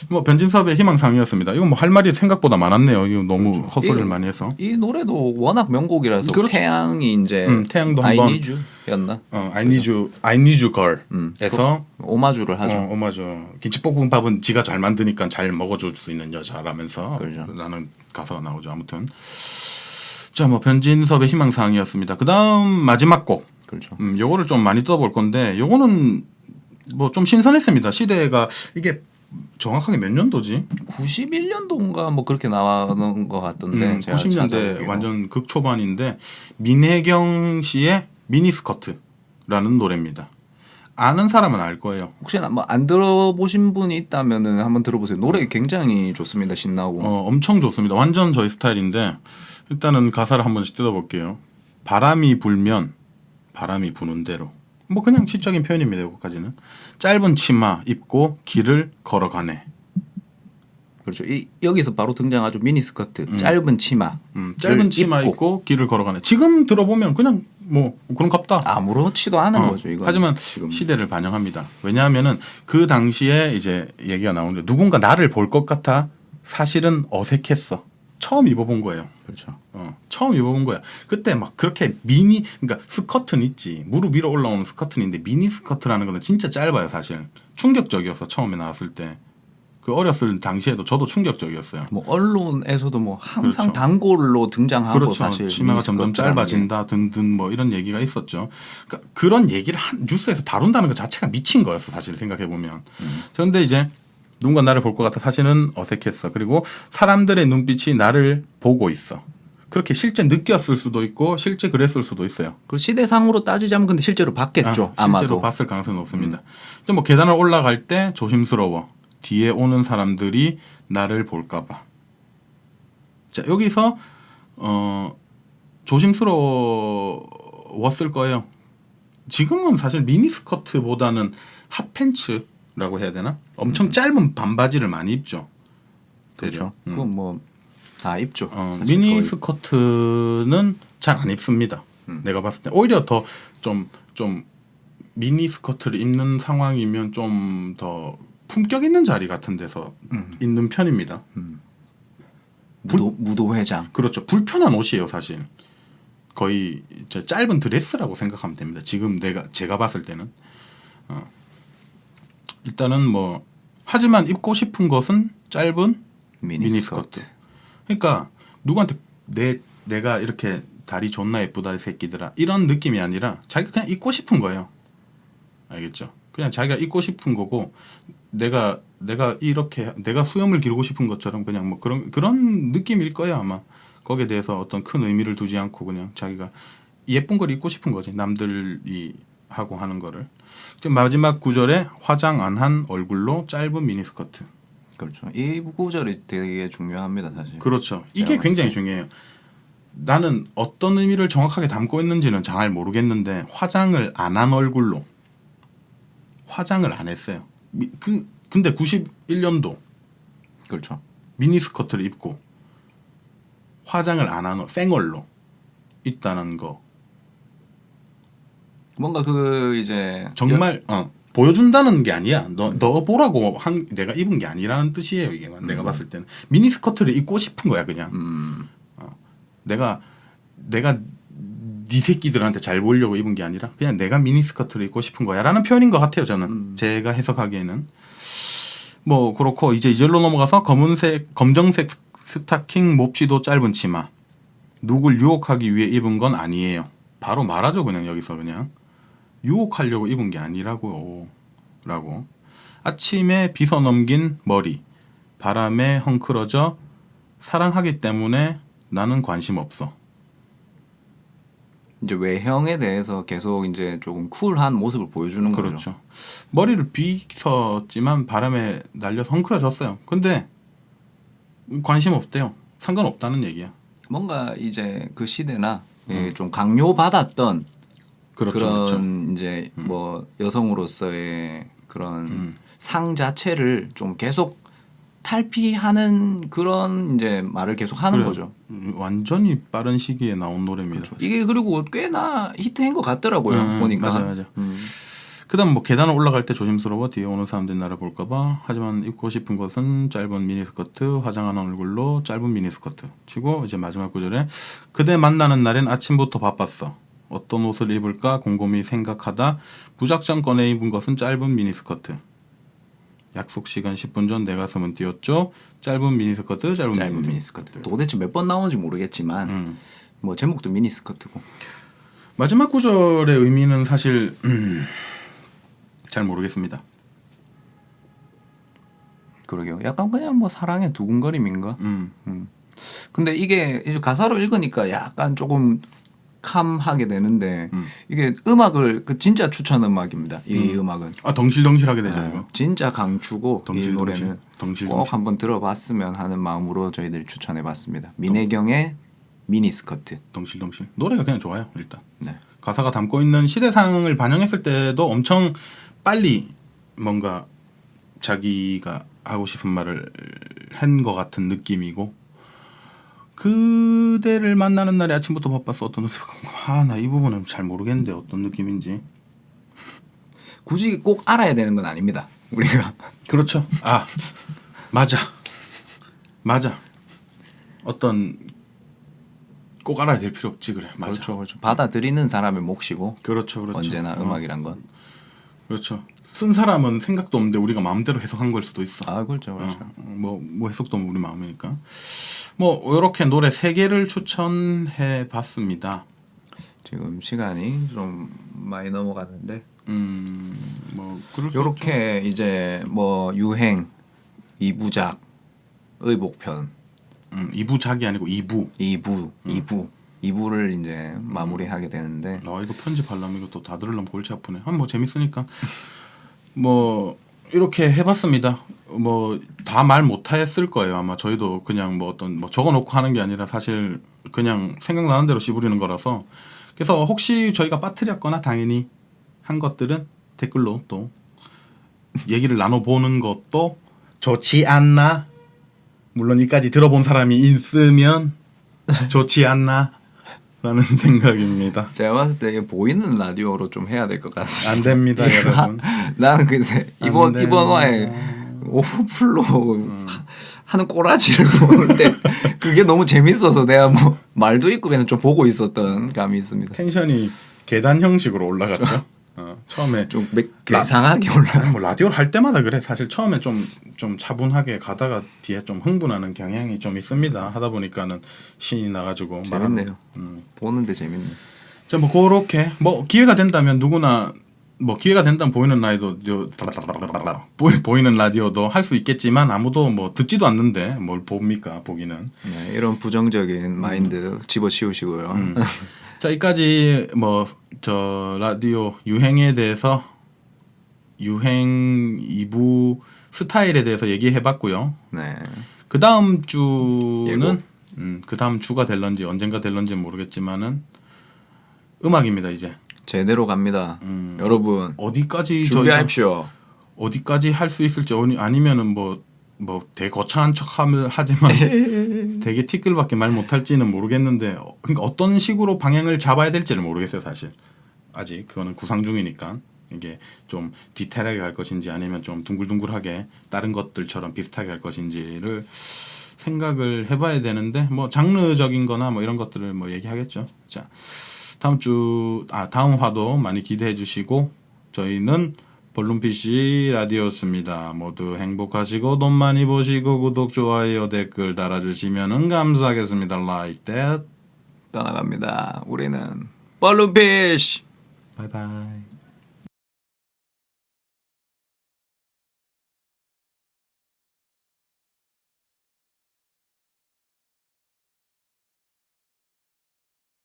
뭐 변진섭의 희망상이었습니다. 이거 뭐 할 말이 생각보다 많았네요. 이거 너무 헛소리를 이- 많이 해서. 이 노래도 워낙 명곡이라서 그렇죠. 태양이 이제 태양도 I 한번 Need You였나? I Need You Girl에서 오마주를 하죠. 맞아. 김치볶음밥은 지가 잘 만드니까 잘 먹어줄 수 있는 여자라면서 그렇죠. 나는 가사가 나오죠. 아무튼 자, 뭐 변진섭의 희망사항이었습니다. 그 다음 마지막 곡. 그렇죠. 요거를 좀 많이 떠볼 건데 요거는 뭐 좀 신선했습니다. 시대가 이게 정확하게 몇 년도지? 91년도인가 뭐 그렇게 나오는 것 같던데 제가 90년대 찾아보기로. 완전 극초반인데 민혜경 씨의 미니스커트라는 노래입니다. 아는 사람은 알 거예요. 혹시나 뭐 안 들어보신 분이 있다면은 한번 들어보세요. 노래 굉장히 좋습니다. 신나고. 엄청 좋습니다. 완전 저희 스타일인데 일단은 가사를 한 번씩 뜯어볼게요. 바람이 불면 바람이 부는 대로. 뭐 그냥 시적인 표현입니다. 여기까지는. 짧은 치마 입고 길을 걸어가네. 그렇죠. 여기서 바로 등장하죠. 미니스커트, 짧은 치마. 짧은 치마 입고 길을 걸어가네. 지금 들어보면 그냥 뭐 그런 갑다. 아무렇지도 않은 거죠. 이거. 하지만 지금. 시대를 반영합니다. 왜냐하면은 그 당시에 이제 얘기가 나오는데 누군가 나를 볼 것 같아 사실은 어색했어. 처음 입어본 거예요. 그렇죠. 처음 입어본 거야. 그때 막 그렇게 그러니까 스커트는 있지. 무릎 위로 올라오는 스커트는 있는데 미니 스커트라는 거는 진짜 짧아요. 사실 충격적이었어. 처음에 나왔을 때. 그 어렸을 당시에도 저도 충격적이었어요. 뭐 언론에서도 뭐 항상 그렇죠. 단골로 등장하고 그렇죠. 사실 치마가 점점 미니스커트라는 짧아진다 등등 뭐 이런 얘기가 있었죠. 그러니까 그런 얘기를 뉴스에서 다룬다는 것 자체가 미친 거였어. 사실 생각해 보면. 그런데 이제 누군가 나를 볼 것 같아 사실은 어색했어. 그리고 사람들의 눈빛이 나를 보고 있어. 그렇게 실제 느꼈을 수도 있고 실제 그랬을 수도 있어요. 그 시대상으로 따지자면 근데 실제로 봤겠죠. 실제로 아마도. 봤을 가능성이 높습니다. 뭐 계단을 올라갈 때 조심스러워. 뒤에 오는 사람들이 나를 볼까봐. 자 여기서 조심스러웠을 거예요. 지금은 사실 미니스커트보다는 핫팬츠라고 해야 되나? 엄청 짧은 반바지를 많이 입죠. 그렇죠. 그건 뭐 다 입죠. 사실 미니스커트는 잘 안 입습니다. 내가 봤을 때 오히려 더 좀 미니스커트를 입는 상황이면 좀 더 품격 있는 자리 같은 데서 있는 편입니다. 무도회장. 그렇죠. 불편한 옷이에요, 사실. 거의 짧은 드레스라고 생각하면 됩니다. 지금 제가 봤을 때는 일단은 뭐 하지만 입고 싶은 것은 짧은 미니스커트. 그러니까 누구한테 내가 이렇게 다리 존나 예쁘다 이 새끼들아 이런 느낌이 아니라 자기가 그냥 입고 싶은 거예요. 알겠죠? 그냥 자기가 입고 싶은 거고 내가 이렇게 내가 수염을 기르고 싶은 것처럼 그냥 뭐 그런 느낌일 거예요 아마. 거기에 대해서 어떤 큰 의미를 두지 않고 그냥 자기가 예쁜 걸 입고 싶은 거지. 남들이 하고 하는 거를. 마지막 구절에 화장 안 한 얼굴로 짧은 미니스커트. 그렇죠. 이 구절이 되게 중요합니다, 사실. 그렇죠. 이게 굉장히 중요해요. 나는 어떤 의미를 정확하게 담고 있는지는 잘 모르겠는데 화장을 안 한 얼굴로 화장을 안 했어요. 근데 91년도 그렇죠. 미니스커트를 입고 화장을 안 한 생얼로 있다는 거 뭔가 그 이제 정말 보여준다는 게 아니야. 너 보라고 내가 입은 게 아니라는 뜻이에요. 이게 내가 봤을 때는 미니스커트를 입고 싶은 거야 그냥. 내가 네 새끼들한테 잘 보이려고 입은 게 아니라 그냥 내가 미니스커트를 입고 싶은 거야라는 표현인 것 같아요. 저는 제가 해석하기에는 뭐 그렇고 이제 이절로 넘어가서 검정색 스타킹 몹시도 짧은 치마 누굴 유혹하기 위해 입은 건 아니에요. 바로 말하죠 그냥 여기서 그냥 유혹하려고 입은 게 아니라고 라고. 아침에 빗어 넘긴 머리 바람에 헝클어져 사랑하기 때문에 나는 관심 없어. 이제 외형에 대해서 계속 이제 조금 쿨한 모습을 보여주는 거죠. 그렇죠. 머리를 빗었지만 바람에 날려서 헝클어졌어요. 근데 관심 없대요. 상관없다는 얘기야. 뭔가 이제 그 시대나 좀 강요받았던 그렇죠, 그런 그렇죠. 이제 뭐 여성으로서의 그런 상 자체를 좀 계속 탈피하는 그런 이제 말을 계속 하는 그래요. 거죠. 완전히 빠른 시기에 나온 노래입니다. 이게 그리고 꽤나 히트한 것 같더라고요. 보니까. 맞아. 그다음 뭐 계단을 올라갈 때 조심스러워 뒤에 오는 사람들이 나를 볼까봐. 하지만 입고 싶은 것은 짧은 미니스커트, 화장한 얼굴로 짧은 미니스커트. 치고 이제 마지막 구절에 그대 만나는 날엔 아침부터 바빴어. 어떤 옷을 입을까 곰곰이 생각하다 무작정 꺼내 입은 것은 짧은 미니스커트. 약속 시간 10분 전 내 가슴은 뛰었죠. 짧은 미니스커트, 짧은 미니스커트. 도대체 몇 번 나오는지 모르겠지만 뭐 제목도 미니스커트고. 마지막 구절의 의미는 사실 잘 모르겠습니다. 그러게요. 약간 그냥 뭐 사랑의 두근거림인가. 근데 이게 이제 가사로 읽으니까 약간 조금 캄하게 되는데 이게 음악을 그 진짜 추천 음악입니다. 이 음악은 아 덩실덩실하게 되죠 네, 이거. 진짜 강추고 이 덩실덩실. 노래는 덩실덩실. 꼭 한번 들어봤으면 하는 마음으로 저희들이 추천해봤습니다. 민혜경의 미니스커트. 덩실덩실. 노래가 그냥 좋아요 일단. 네. 가사가 담고 있는 시대상을 반영했을 때도 엄청 빨리 뭔가 자기가 하고 싶은 말을 한 것 같은 느낌이고 그대를 만나는 날에 아침부터 바빴어 어떤 옷을 아나 이 부분은 잘 모르겠는데 어떤 느낌인지. 굳이 꼭 알아야 되는 건 아닙니다. 우리가 그렇죠. 아 맞아. 어떤 꼭 알아야 될 필요 없지 그래. 맞아. 그렇죠. 받아들이는 사람의 몫이고 그렇죠. 언제나 음악이란 건. 그렇죠. 쓴 사람은 생각도 없는데 우리가 마음대로 해석한 걸 수도 있어. 아 그렇죠. 뭐 해석도 우리 마음이니까. 뭐 이렇게 노래 3개를 추천해 봤습니다. 지금 시간이 좀 많이 넘어갔는데 뭐 그럴 수 요렇게 이제 뭐 유행 2부작 의복편 2부작이 아니고 2부. 2부를 이제 마무리하게 되는데 이거 편집하려면 이거 또 다 들으려면 골치 아프네. 뭐 재밌으니까 뭐 이렇게 해봤습니다. 뭐 다 말 못했을 거예요 아마. 저희도 그냥 뭐 어떤 뭐 적어놓고 하는 게 아니라 사실 그냥 생각나는 대로 씹으리는 거라서. 그래서 혹시 저희가 빠뜨렸거나 당연히 한 것들은 댓글로 또 얘기를 나눠보는 것도 좋지 않나. 물론 이까지 들어본 사람이 있으면 좋지 않나 라는 생각입니다. 제가 봤을 때 이게 보이는 라디오로 좀 해야 될 것 같습니다. 안 됩니다 여러분. 나는 근데 이번 화에 오프플로 하는 꼬라지를 보는데 그게 너무 재밌어서 내가 뭐 말도 있고 그냥 좀 보고 있었던 감이 있습니다. 텐션이 계단 형식으로 올라갔죠. 처음에 좀 이상하게 올라. 뭐 라디오를 할 때마다 그래. 사실 처음에 좀 차분하게 가다가 뒤에 좀 흥분하는 경향이 좀 있습니다. 하다 보니까는 신이 나가지고 재밌네요. 보는데 재밌네. 자, 뭐 그렇게 뭐 기회가 된다면 누구나 뭐 기회가 된다면 보이는 라디오도 할 수 있겠지만 아무도 뭐 듣지도 않는데 뭘 봅니까 보기는. 네, 이런 부정적인 마인드 집어치우시고요. 자, 이까지 뭐 저 라디오 유행에 대해서 유행 2부 스타일에 대해서 얘기해봤고요. 네. 그 다음 주는 그 다음 주가 될런지 언젠가 될런지는 모르겠지만은 음악입니다 이제. 제대로 갑니다. 여러분 어디까지 준비하십시오. 어디까지 할 수 있을지 아니면은 뭐 되게 거창한 척하면 하지만 되게 티끌밖에 말 못할지는 모르겠는데 그러니까 어떤 식으로 방향을 잡아야 될지를 모르겠어요 사실. 아직 그거는 구상 중이니까 이게 좀 디테일하게 갈 것인지 아니면 좀 둥글둥글하게 다른 것들처럼 비슷하게 갈 것인지를 생각을 해봐야 되는데 뭐 장르적인 거나 뭐 이런 것들을 뭐 얘기하겠죠. 자, 다음 화도 많이 기대해 주시고 저희는 볼륨PC 라디오였습니다. 모두 행복하시고 돈 많이 버시고 구독, 좋아요, 댓글 달아주시면 감사하겠습니다. Like that. 떠나갑니다. 우리는 볼륨피쉬. 바이바이.